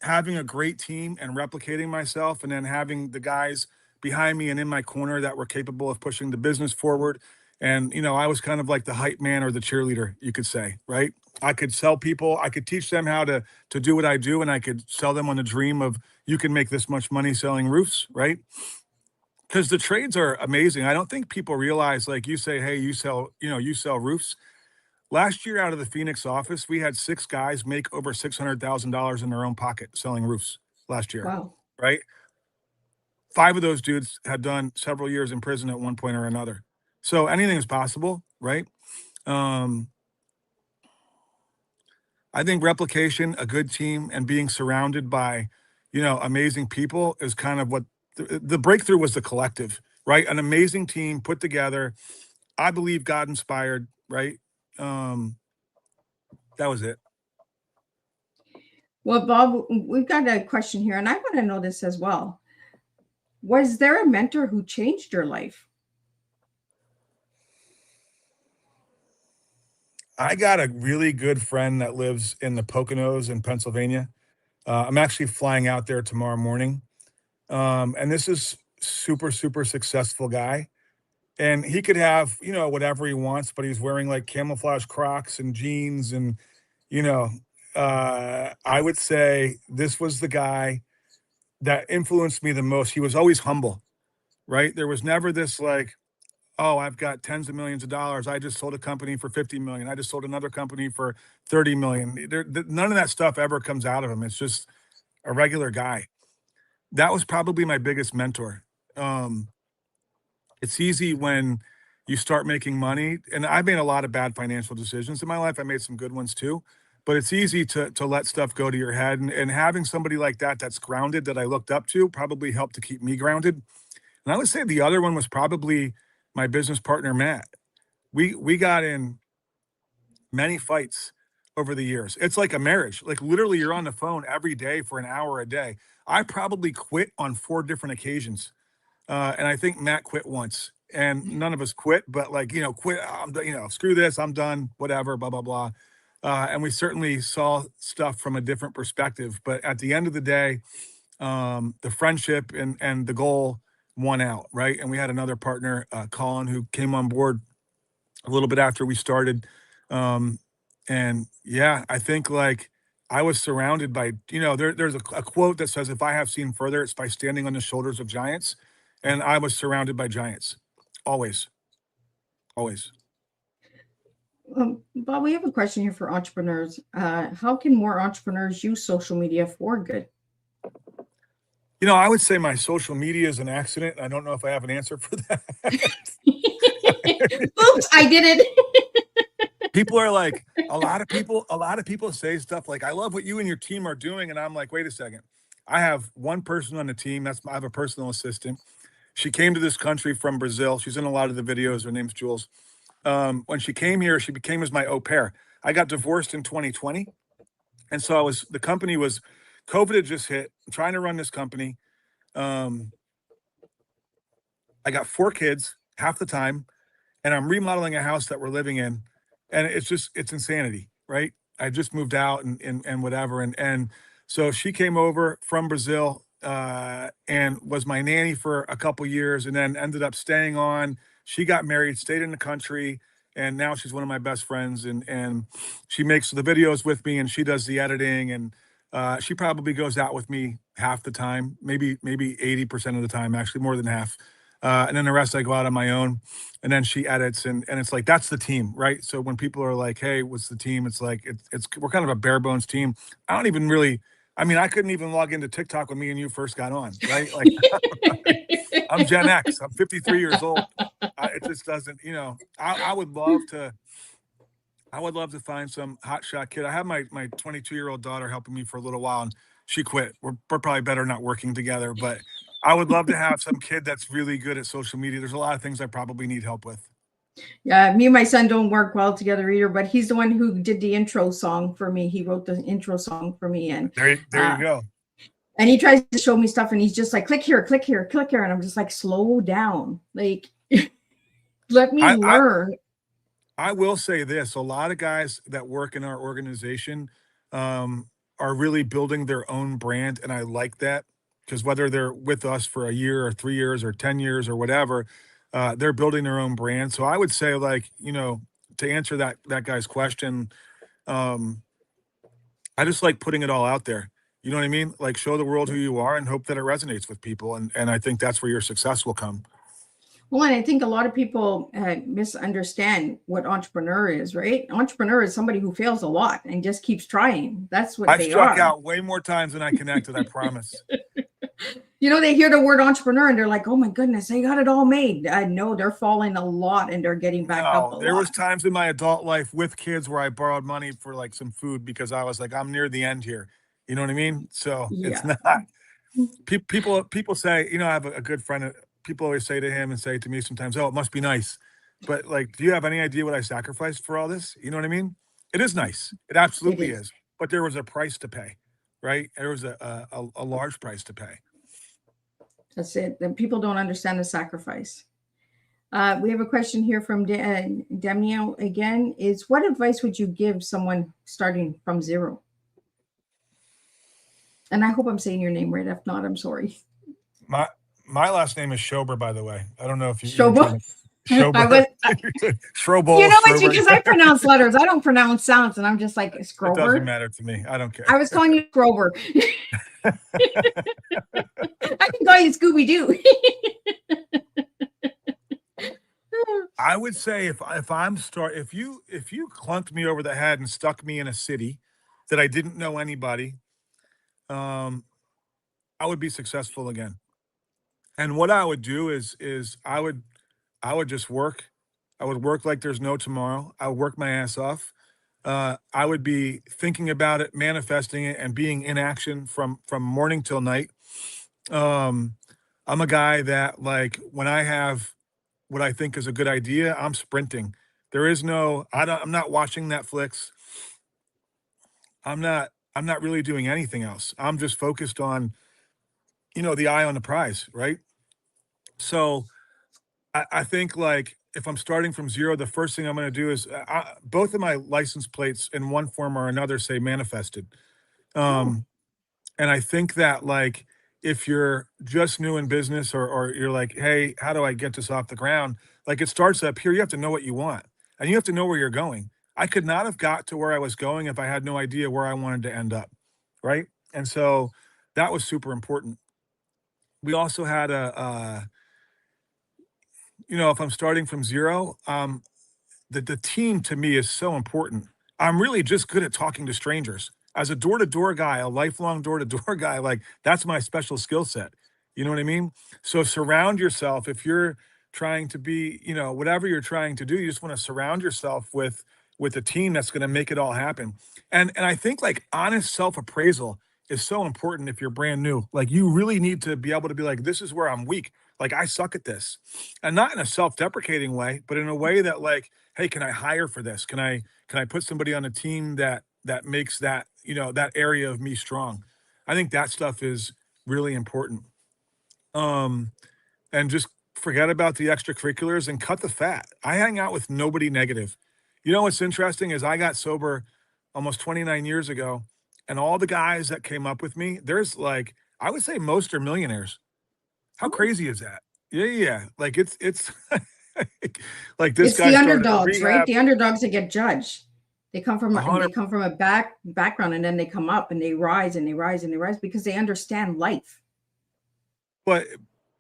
having a great team and replicating myself, and then having the guys behind me and in my corner that were capable of pushing the business forward. And I was kind of like the hype man or the cheerleader, you could say, right? I could sell people, I could teach them how to do what I do, and I could sell them on the dream of, you can make this much money selling roofs, right? Because the trades are amazing. I don't think people realize, like you say, hey, you sell roofs. Last year, out of the Phoenix office, we had 6 guys make over $600,000 in their own pocket selling roofs last year, Wow. right? 5 of those dudes had done several years in prison at one point or another. So anything is possible, right? Um, I think replication, a good team, and being surrounded by, amazing people is kind of what the breakthrough was. The collective, right? An amazing team put together. I believe God inspired, right? That was it. Well, Bob, we've got a question here, and I want to know this as well. Was there a mentor who changed your life? I got a really good friend that lives in the Poconos in Pennsylvania. I'm actually flying out there tomorrow morning. And this is super, super successful guy. And he could have, whatever he wants, but he's wearing like camouflage Crocs and jeans. And, you know, I would say this was the guy that influenced me the most. He was always humble, right? There was never this like, oh, I've got tens of millions of dollars. I just sold a company for 50 million. I just sold another company for 30 million. None of that stuff ever comes out of him. It's just a regular guy. That was probably my biggest mentor. Um, it's easy when you start making money, and I made a lot of bad financial decisions in my life. I made some good ones too, but it's easy to let stuff go to your head. And having somebody like that that's grounded, that I looked up to, probably helped to keep me grounded. And I would say the other one was probably my business partner, Matt. We got in many fights over the years. It's like a marriage. Like literally you're on the phone every day for an hour a day. I probably quit on 4 different occasions. And I think Matt quit once, and none of us quit, but like, quit, screw this, I'm done, whatever, blah, blah, blah. And we certainly saw stuff from a different perspective, but at the end of the day, the friendship and the goal won out, right? And we had another partner, Colin, who came on board a little bit after we started. Um, and yeah, I think like I was surrounded by, there's a quote that says, if I have seen further, it's by standing on the shoulders of giants. And I was surrounded by giants, always, always. Bob, we have a question here for entrepreneurs. How can more entrepreneurs use social media for good? I would say my social media is an accident. I don't know if I have an answer for that. Oops, I did it. People are like, a lot of people say stuff like, I love what you and your team are doing. And I'm like, wait a second. I have one person on the team. I have a personal assistant. She came to this country from Brazil. She's in a lot of the videos. Her name's Jules. When she came here, she became as my au pair. I got divorced in 2020. And so the company was, COVID had just hit. I'm trying to run this company. I got 4 kids half the time, and I'm remodeling a house that we're living in. And it's insanity, right? I just moved out and whatever. And so she came over from Brazil, and was my nanny for a couple years, and then ended up staying on. She got married, stayed in the country, and now she's one of my best friends. And she makes the videos with me, and she does the editing, and she probably goes out with me half the time, maybe 80% of the time, actually more than half. And then the rest I go out on my own, and then she edits, and it's like, that's the team, right? So when people are like, hey, what's the team? It's like, we're kind of a bare bones team. I don't even really, I couldn't even log into TikTok when me and you first got on, right? Like I'm Gen X, I'm 53 years old. it just doesn't, I would love to find some hotshot kid. I have my 22-year-old daughter helping me for a little while, and she quit. We're probably better not working together, but I would love to have some kid that's really good at social media. There's a lot of things I probably need help with. Yeah, me and my son don't work well together either, but he's the one who did the intro song for me. He wrote the intro song for me, and There you go. And he tries to show me stuff, and he's just like, click here, click here, click here, and I'm just like, slow down, like, let me learn. I will say this: a lot of guys that work in our organization are really building their own brand, and I like that, because whether they're with us for a year or 3 years or 10 years or whatever, they're building their own brand. So I would say, like, to answer that guy's question, I just like putting it all out there. You know what I mean? Like, show the world who you are and hope that it resonates with people. And I think that's where your success will come. Well, and I think a lot of people misunderstand what entrepreneur is, right? Entrepreneur is somebody who fails a lot and just keeps trying. That's what I've they struck are. out way more times than I connected, I promise. They hear the word entrepreneur and they're like, oh my goodness, they got it all made. No, they're falling a lot and they're getting back up a lot. There was times in my adult life with kids where I borrowed money for like some food because I was like, I'm near the end here. You know what I mean? So It's not. People say, I have a good friend. People always say to him and say to me sometimes, oh, it must be nice. But like, do you have any idea what I sacrificed for all this? You know what I mean? It is nice. It absolutely is. But there was a price to pay, right? There was a large price to pay. That's it. Then people don't understand the sacrifice. We have a question here from Danielle again. Is what advice would you give someone starting from zero? And I hope I'm saying your name right. If not, I'm sorry. My last name is Schober, by the way. I don't know if you Schober. Schober. Schrobo. You know what? Because I pronounce letters. I don't pronounce sounds, and I'm just like Scrober. It doesn't matter to me. I don't care. I was calling you Scrober. I can call you Scooby Doo. I would say if you clunked me over the head and stuck me in a city that I didn't know anybody, I would be successful again. And what I would do is I would just work. I would work like there's no tomorrow. I would work my ass off. I would be thinking about it, manifesting it, and being in action from morning till night. I'm a guy that, like, when I have what I think is a good idea, I'm sprinting. There is no, I'm not watching Netflix. I'm not really doing anything else. I'm just focused on, the eye on the prize, right? So I think, like, if I'm starting from zero, the first thing I'm going to do is both of my license plates in one form or another say manifested. And I think that, like, if you're just new in business or you're like, hey, how do I get this off the ground? Like, it starts up here. You have to know what you want and you have to know where you're going. I could not have got to where I was going if I had no idea where I wanted to end up. Right. And so that was super important. We also had if I'm starting from zero, the team to me is so important. I'm really just good at talking to strangers. As a door-to-door guy, a lifelong door-to-door guy, like, that's my special skill set. You know what I mean? So surround yourself. If you're trying to be, whatever you're trying to do, you just want to surround yourself with a team that's going to make it all happen. And I think, like, honest self-appraisal is so important if you're brand new. Like, you really need to be able to be like, this is where I'm weak. Like, I suck at this. And not in a self-deprecating way, but in a way that, like, hey, can I hire for this? Can I put somebody on a team that makes that, that area of me strong? I think that stuff is really important. And just forget about the extracurriculars and cut the fat. I hang out with nobody negative. What's interesting is I got sober almost 29 years ago, and all the guys that came up with me, there's, like, I would say most are millionaires. How crazy is that? Yeah. Like, it's like, this it's guy the started underdogs, rehab. right? The underdogs that get judged. They come from 100. a background, and then they come up and they rise and they rise and they rise because they understand life. But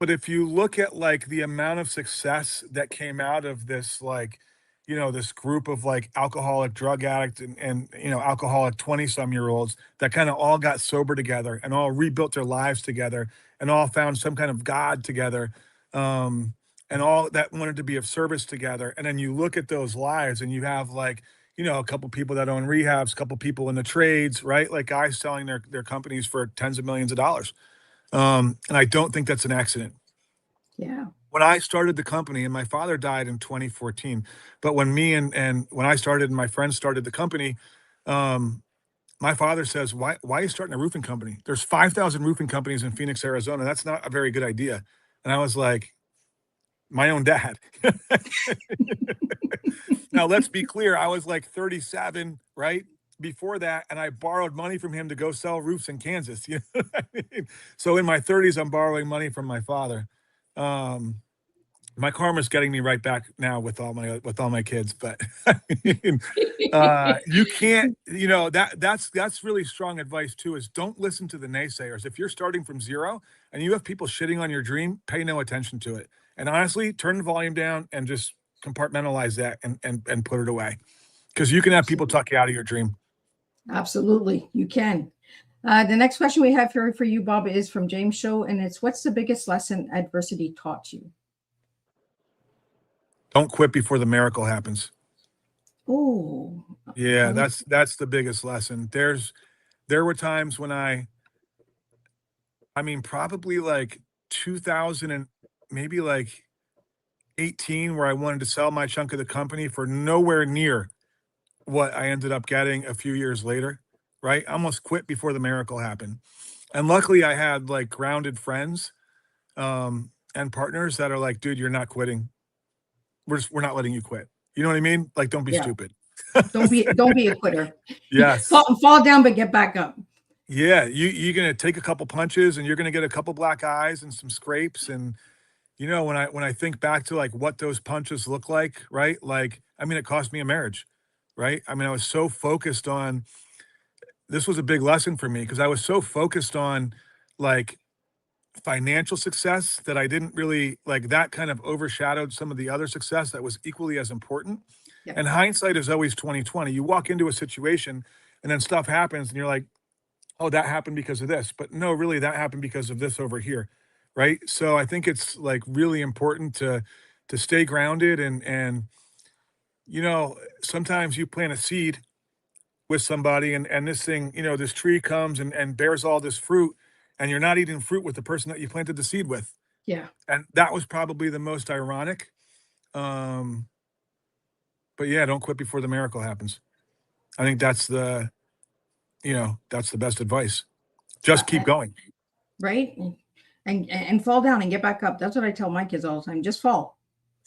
if you look at, like, the amount of success that came out of this, like, this group of, like, alcoholic drug addict and alcoholic 20-some-year-olds that kind of all got sober together and all rebuilt their lives together and all found some kind of God together. and all that wanted to be of service together. And then you look at those lives and you have like, you know, a couple people that own rehabs, a couple people in the trades, right? Like guys selling their companies for tens of millions of dollars. And I don't think that's an accident. Yeah. When I started the company, and my father died in 2014, but when me and when I started and my friends started the company, um, my father says, why are you starting a roofing company? There's 5,000 roofing companies in Phoenix, Arizona. That's not a very good idea. And I was like, my own dad. Now, let's be clear. I was like 37, right? Before that, and I borrowed money from him to go sell roofs in Kansas. You know what I mean? So in my 30s, I'm borrowing money from my father. Um, my karma's getting me right back now with all my kids, but I mean, you can't, you know, that's really strong advice too, is don't listen to the naysayers. If you're starting from zero and you have people shitting on your dream, pay no attention to it. And honestly, turn the volume down and just compartmentalize that and put it away. Because you can have people talk you out of your dream. Absolutely, you can. The next question we have here for you, Bob, is from James Show, and it's, what's the biggest lesson adversity taught you? Don't quit before the miracle happens. Oh, Yeah, that's the biggest lesson. There were times when I mean, probably like 2000 and maybe like 18, where I wanted to sell my chunk of the company for nowhere near what I ended up getting a few years later, right? I almost quit before the miracle happened. And luckily I had like grounded friends and partners that are like, dude, you're not quitting. We're not letting you quit. You know what I mean? Like, don't be yeah. stupid. Don't be a quitter. Yes. Fall down, but get back up. Yeah, you're gonna take a couple punches and you're gonna get a couple black eyes and some scrapes. And you know, when I think back to like what those punches look like, right? Like, I mean, it cost me a marriage, right? I mean, I was so focused on, this was a big lesson for me because I was so focused on like financial success that I didn't really like, that kind of overshadowed some of the other success that was equally as important. Yeah. And hindsight is always 2020. You walk into a situation and then stuff happens and you're like, oh, that happened because of this. But no, really, that happened because of this over here. Right. So I think it's like really important to stay grounded and you know, sometimes you plant a seed with somebody and this thing, you know, this tree comes and bears all this fruit, and you're not eating fruit with the person that you planted the seed with. Yeah. And that was probably the most ironic. Um, but yeah, don't quit before the miracle happens. I think that's you know, that's the best advice. Just keep going. Right. And fall down and get back up. That's what I tell my kids all the time. Just fall.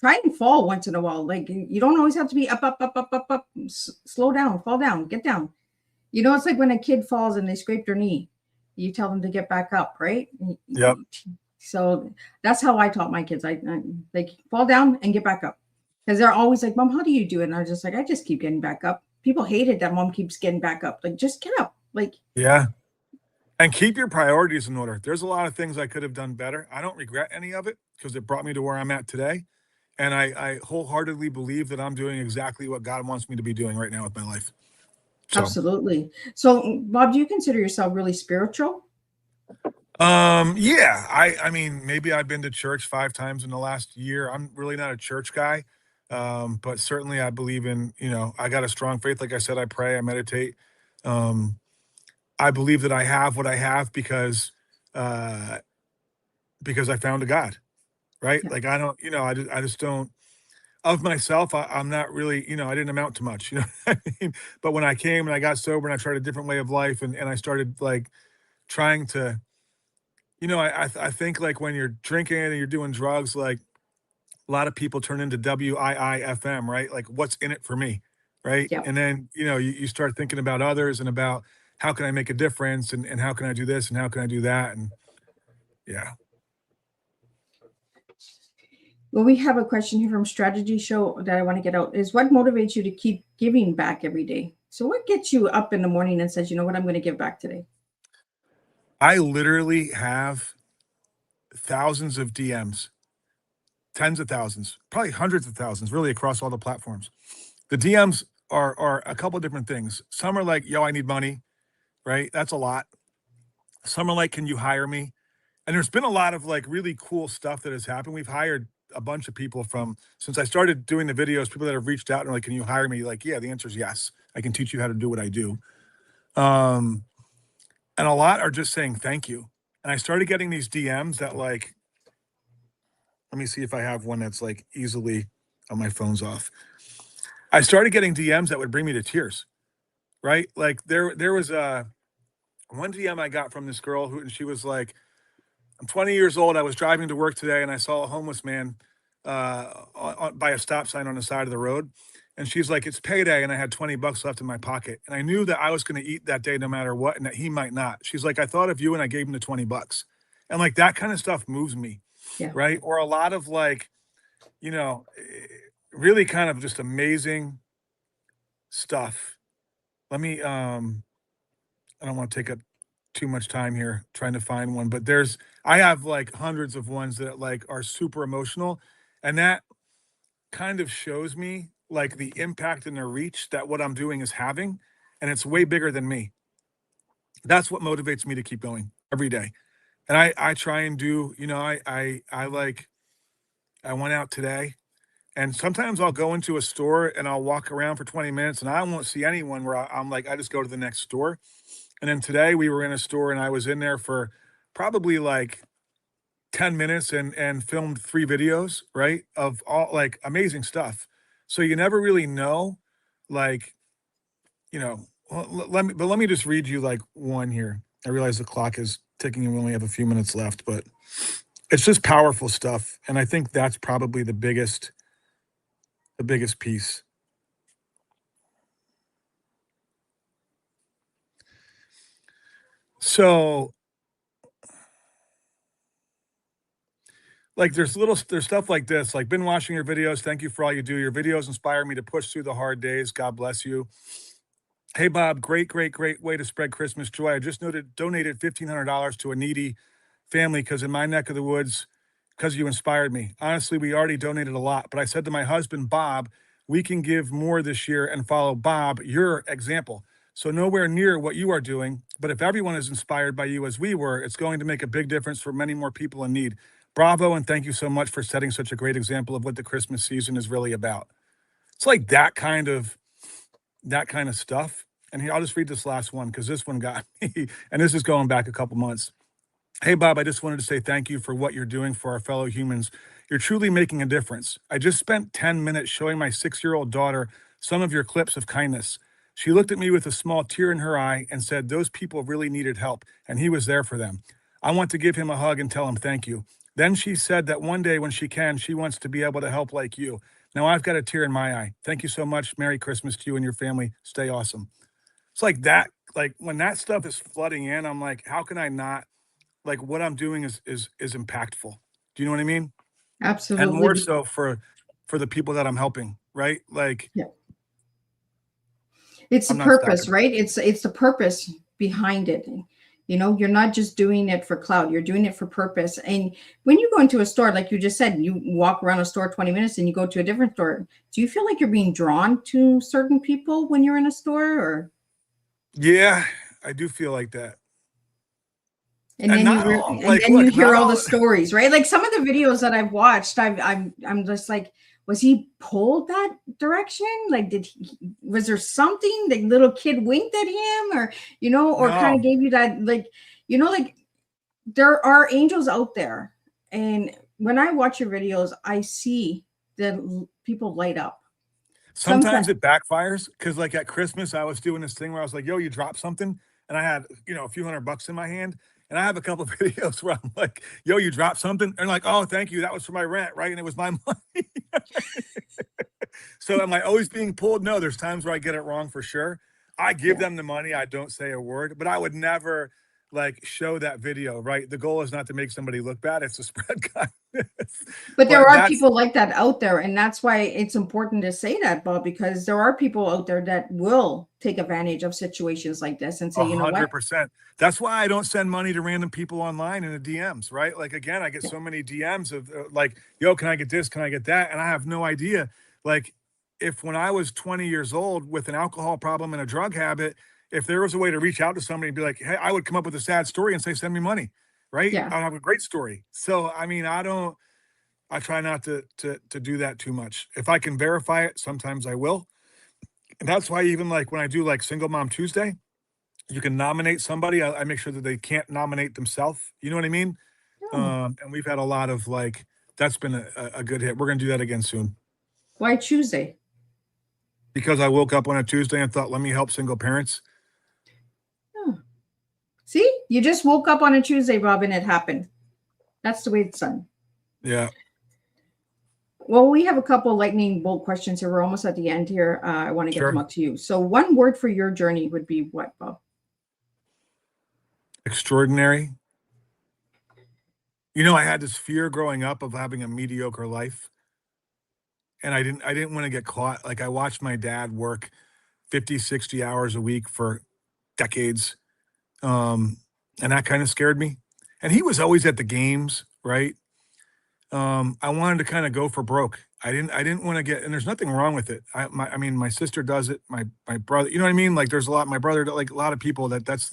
Try and fall once in a while. Like, you don't always have to be up, up, up, up, up, up. Slow down, fall down, get down. You know, it's like when a kid falls and they scrape their knee. You tell them to get back up, right? Yep. So that's how I taught my kids. I like, fall down and get back up, because they're always like, Mom, how do you do it? And I was just like, I just keep getting back up. People hated that Mom keeps getting back up. Like, just get up. Like, Yeah. And keep your priorities in order. There's a lot of things I could have done better. I don't regret any of it because it brought me to where I'm at today. And I wholeheartedly believe that I'm doing exactly what God wants me to be doing right now with my life. So, absolutely. So, Bob, do you consider yourself really spiritual? yeah, I mean, maybe I've been to church 5 times in the last year. I'm really not a church guy. But certainly I believe in, you know, I got a strong faith. Like I said, I pray, I meditate. Um, I believe that I have what I have uh, because I found a God, right? Yeah. Like I don't, you know, I just don't, of myself. I'm not really, you know, I didn't amount to much, you know what I mean? But when I came and I got sober and I tried a different way of life and I started like trying to, you know, I think like when you're drinking and you're doing drugs, like a lot of people turn into WIIFM, right? Like what's in it for me, right? Yeah. And then, you know, you start thinking about others and about how can I make a difference and how can I do this and how can I do that? And yeah. Well, we have a question here from Strategy Show that I want to get out, is what motivates you to keep giving back every day? So what gets you up in the morning and says, you know what, I'm going to give back today? I literally have thousands of DMs, tens of thousands, probably hundreds of thousands, really across all the platforms. The DMs are a couple of different things. Some are like, yo, I need money, right? That's a lot. Some are like, can you hire me? And there's been a lot of like really cool stuff that has happened. We've hired a bunch of people since I started doing the videos, people that have reached out and are like, can you hire me? Like, yeah, the answer is yes. I can teach you how to do what I do. And a lot are just saying thank you. And I started getting these DMs that like, let me see if I have one that's like easily, oh, my phone's off. I started getting DMs that would bring me to tears, right? Like there was one DM I got from this girl and she was like, I'm 20 years old. I was driving to work today and I saw a homeless man by a stop sign on the side of the road. And she's like, it's payday. And I had 20 bucks left in my pocket. And I knew that I was going to eat that day no matter what, and that he might not. She's like, I thought of you and I gave him the 20 bucks. And like that kind of stuff moves me. Yeah. Right. Or a lot of like, really kind of just amazing stuff. Let me, I don't want to take up too much time here trying to find one, but I have like hundreds of ones that like are super emotional. And that kind of shows me like the impact and the reach that what I'm doing is having. And it's way bigger than me. That's what motivates me to keep going every day. And I try and do, I went out today and sometimes I'll go into a store and I'll walk around for 20 minutes and I won't see anyone where I'm like, I just go to the next store. And then today we were in a store and I was in there for probably like 10 minutes and filmed 3 videos, right? Of all like amazing stuff. So you never really know, like, let me just read you like one here. I realize the clock is ticking and we only have a few minutes left, but it's just powerful stuff. And I think that's probably the biggest piece. So like there's stuff like this, like been watching your videos. Thank you for all you do. Your videos inspire me to push through the hard days. God bless you. Hey, Bob, great way to spread Christmas joy. I just donated $1,500 to a needy family because in my neck of the woods, because you inspired me. Honestly, we already donated a lot, but I said to my husband, Bob, we can give more this year and follow Bob, your example. So nowhere near what you are doing, but if everyone is inspired by you as we were, it's going to make a big difference for many more people in need. Bravo, and thank you so much for setting such a great example of what the Christmas season is really about. It's like that kind of stuff. And here, I'll just read this last one because this one got me, and this is going back a couple months. Hey, Bob, I just wanted to say thank you for what you're doing for our fellow humans. You're truly making a difference. I just spent 10 minutes showing my 6-year-old daughter some of your clips of kindness. She looked at me with a small tear in her eye and said, those people really needed help, and he was there for them. I want to give him a hug and tell him thank you. Then she said that one day when she can, she wants to be able to help like you. Now I've got a tear in my eye. Thank you so much. Merry Christmas to you and your family. Stay awesome. It's like that, like when that stuff is flooding in, I'm like, how can I not, like what I'm doing is impactful. Do you know what I mean? Absolutely. And more so for the people that I'm helping, right? Like, yeah. It's the purpose, right? It's the purpose behind it. You're not just doing it for clout. You're doing it for purpose. And when you go into a store, like you just said, you walk around a store 20 minutes and you go to a different store. Do you feel like you're being drawn to certain people when you're in a store or? Yeah, I do feel like that. And then you hear all the stories, right? Like some of the videos that I've watched, I'm just like, was he pulled that direction? Like, was there something the little kid winked at him or kind of gave you that, like, like there are angels out there. And when I watch your videos, I see the people light up. Sometimes it backfires because like at Christmas, I was doing this thing where I was like, yo, you dropped something. And I had, a few $100 in my hand. And I have a couple of videos where I'm like, yo, you dropped something? And like, oh, thank you. That was for my rent, right? And it was my money. So am I always being pulled? No, there's times where I get it wrong for sure. I give them the money. I don't say a word, but I would never like show that video, right? The goal is not to make somebody look bad. It's to spread kindness. But there are people like that out there. And that's why it's important to say that, Bob, because there are people out there that will take advantage of situations like this and say, 100%. You know what? That's why I don't send money to random people online in the DMs, right? Like, again, I get so many DMs of like, yo, can I get this? Can I get that? And I have no idea. Like if when I was 20 years old with an alcohol problem and a drug habit, if there was a way to reach out to somebody and be like, hey, I would come up with a sad story and say, send me money, right? Yeah. I'll have a great story. So, I mean, I try not to do that too much. If I can verify it, sometimes I will. And that's why even like when I do like Single Mom Tuesday, you can nominate somebody. I make sure that they can't nominate themselves. You know what I mean? Oh, And we've had a lot of like that's been a good hit. We're gonna do that again soon why Tuesday? because I woke up on a Tuesday and thought, let me help single parents. Oh. See, you just woke up on a Tuesday, Bob, and it happened. That's the way it's done. Yeah, Well, we have a couple lightning bolt questions here. We're almost at the end here. I want to get them sure. up to you. So, one word for your journey would be what, Bob? Extraordinary. You know, I had this fear growing up of having a mediocre life, and I didn't want to get caught. Like I watched my dad work 50, 60 hours a week for decades. Um, and that kind of scared me. And he was always at the games, right? I wanted to kind of go for broke. I didn't want to get, and there's nothing wrong with it. I mean, my sister does it. My brother, you know what I mean? Like there's a lot, my brother, like a lot of people that's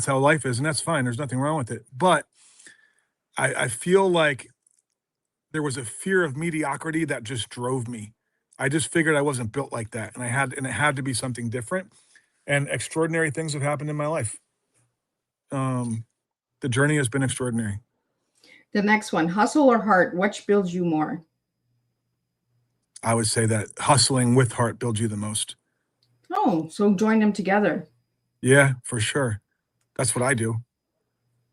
how life is. And that's fine. There's nothing wrong with it. But I feel like there was a fear of mediocrity that just drove me. I just figured I wasn't built like that. And it had to be something different. And extraordinary things have happened in my life. Um, the journey has been extraordinary. The next one, hustle or heart? Which builds you more? I would say that hustling with heart builds you the most. Oh, so join them together. Yeah, for sure. That's what I do.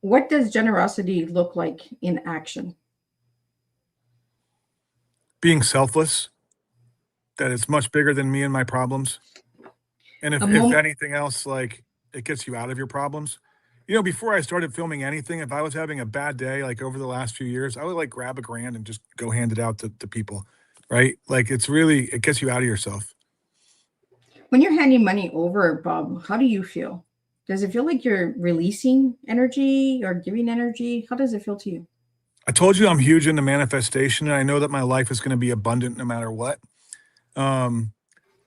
What does generosity look like in action? Being selfless, that it's much bigger than me and my problems. And A if moment. anything else, like it gets you out of your problems. You know, before I started filming anything, if I was having a bad day, like over the last few years, I would like grab a grand and just go hand it out to people, right? Like it's really, it gets you out of yourself. When you're handing money over, Bob, how do you feel? Does it feel like you're releasing energy or giving energy? How does it feel to you? I told you I'm huge into manifestation and I know that my life is going to be abundant no matter what. Um,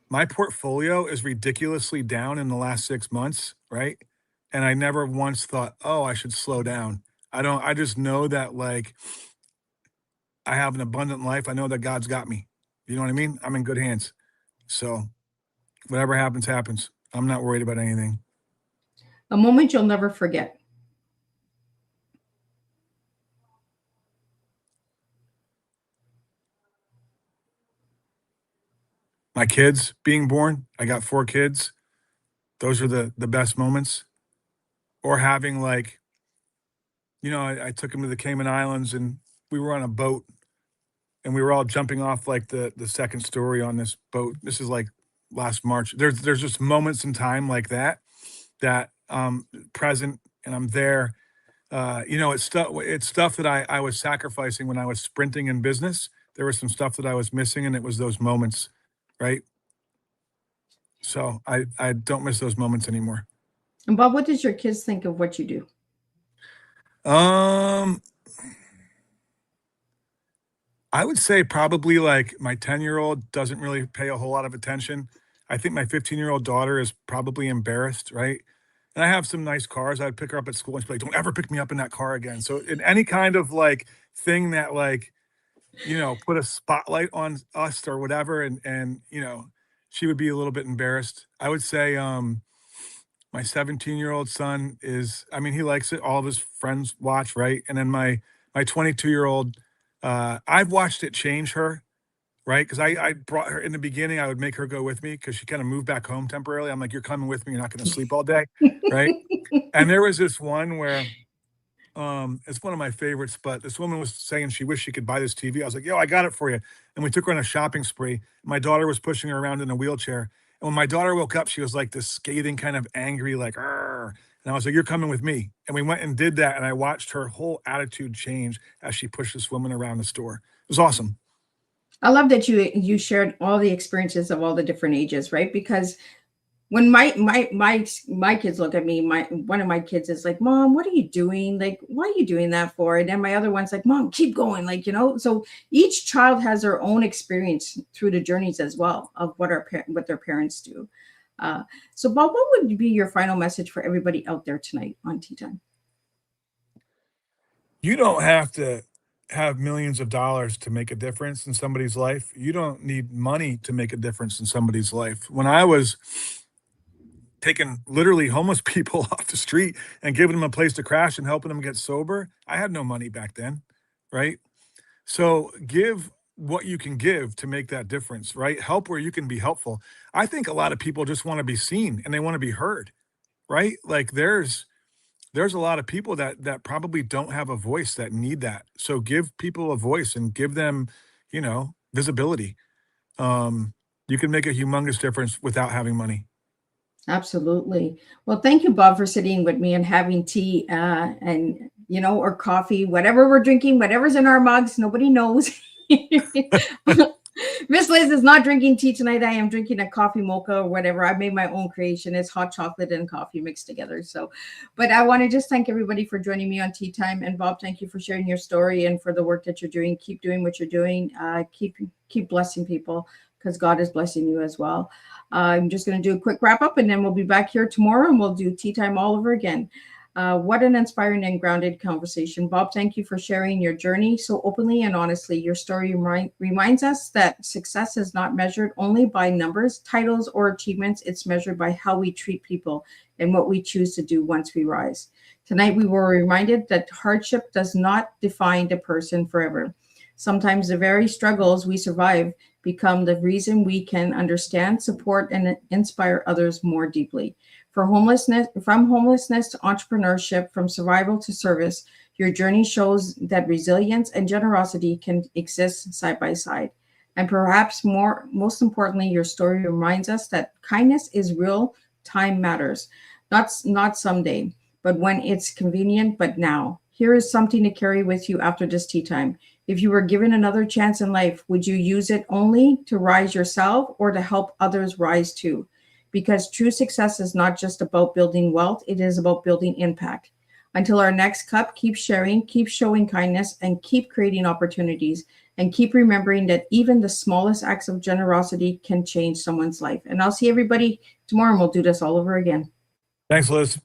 my portfolio is ridiculously down in the last 6 months, right? And I never once thought, oh, I should slow down. I just know that like I have an abundant life. I know that God's got me. You know what I mean? I'm in good hands. So whatever happens, happens. I'm not worried about anything. A moment you'll never forget. My kids being born, I got 4 kids. Those are the best moments. Or having like, you know, I took them to the Cayman Islands and we were on a boat and we were all jumping off like the second story on this boat. This is like last March. There's just moments in time like that present and I'm there. You know, it's stuff that I was sacrificing when I was sprinting in business. There was some stuff that I was missing, and it was those moments, right? So I don't miss those moments anymore. And Bob, what does your kids think of what you do? Um, I would say probably like my 10-year-old doesn't really pay a whole lot of attention. I think my 15-year-old daughter is probably embarrassed, right? And I have some nice cars. I'd pick her up at school and she'd be like, don't ever pick me up in that car again. So in any kind of like thing that like, you know, put a spotlight on us or whatever, and you know, she would be a little bit embarrassed. I would say my 17-year-old son is, I mean, he likes it. All of his friends watch, right? And then my 22-year-old, I've watched it change her, right? Because I brought her in the beginning, I would make her go with me because she kind of moved back home temporarily. I'm like, you're coming with me, you're not gonna sleep all day, right? And there was this one where it's one of my favorites, but this woman was saying she wished she could buy this TV. I was like, yo, I got it for you. And we took her on a shopping spree. My daughter was pushing her around in a wheelchair. And when my daughter woke up, she was like this scathing, kind of angry, like, "Arr." And I was like, you're coming with me. And we went and did that. And I watched her whole attitude change as she pushed this woman around the store. It was awesome. I love that you shared all the experiences of all the different ages, right? Because when my kids look at me, my one of my kids is like, Mom, what are you doing? Like, why are you doing that for? And then my other one's like, Mom, keep going. Like, you know, so each child has their own experience through the journeys as well of what their parents do. So Bob, what would be your final message for everybody out there tonight on Tea Time? You don't have to have millions of dollars to make a difference in somebody's life. You don't need money to make a difference in somebody's life. When I was taking literally homeless people off the street and giving them a place to crash and helping them get sober, I had no money back then, right? So give what you can give to make that difference, right? Help where you can be helpful. I think a lot of people just want to be seen and they want to be heard, right? Like there's a lot of people that probably don't have a voice that need that. So give people a voice and give them, visibility. You can make a humongous difference without having money. Absolutely. Well, thank you, Bob, for sitting with me and having tea and, or coffee, whatever we're drinking, whatever's in our mugs, nobody knows. Miss Liz is not drinking tea tonight. I am drinking a coffee mocha or whatever. I made my own creation. It's hot chocolate and coffee mixed together. So, but I want to just thank everybody for joining me on Tea Time. And Bob, thank you for sharing your story and for the work that you're doing. Keep doing what you're doing. Keep blessing people, because God is blessing you as well. I'm just going to do a quick wrap up, and then we'll be back here tomorrow and we'll do Tea Time all over again. What an inspiring and grounded conversation. Bob, thank you for sharing your journey so openly and honestly. Your story reminds us that success is not measured only by numbers, titles, or achievements. It's measured by how we treat people and what we choose to do once we rise. Tonight, we were reminded that hardship does not define the person forever. Sometimes the very struggles we survive become the reason we can understand, support, and inspire others more deeply. From homelessness to entrepreneurship, from survival to service, your journey shows that resilience and generosity can exist side by side. And perhaps most importantly, your story reminds us that kindness is real, time matters. Not someday, but when it's convenient, but now. Here is something to carry with you after this tea time. If you were given another chance in life, would you use it only to rise yourself or to help others rise too? Because true success is not just about building wealth, it is about building impact. Until our next cup, keep sharing, keep showing kindness, and keep creating opportunities. And keep remembering that even the smallest acts of generosity can change someone's life. And I'll see everybody tomorrow, and we'll do this all over again. Thanks, Liz.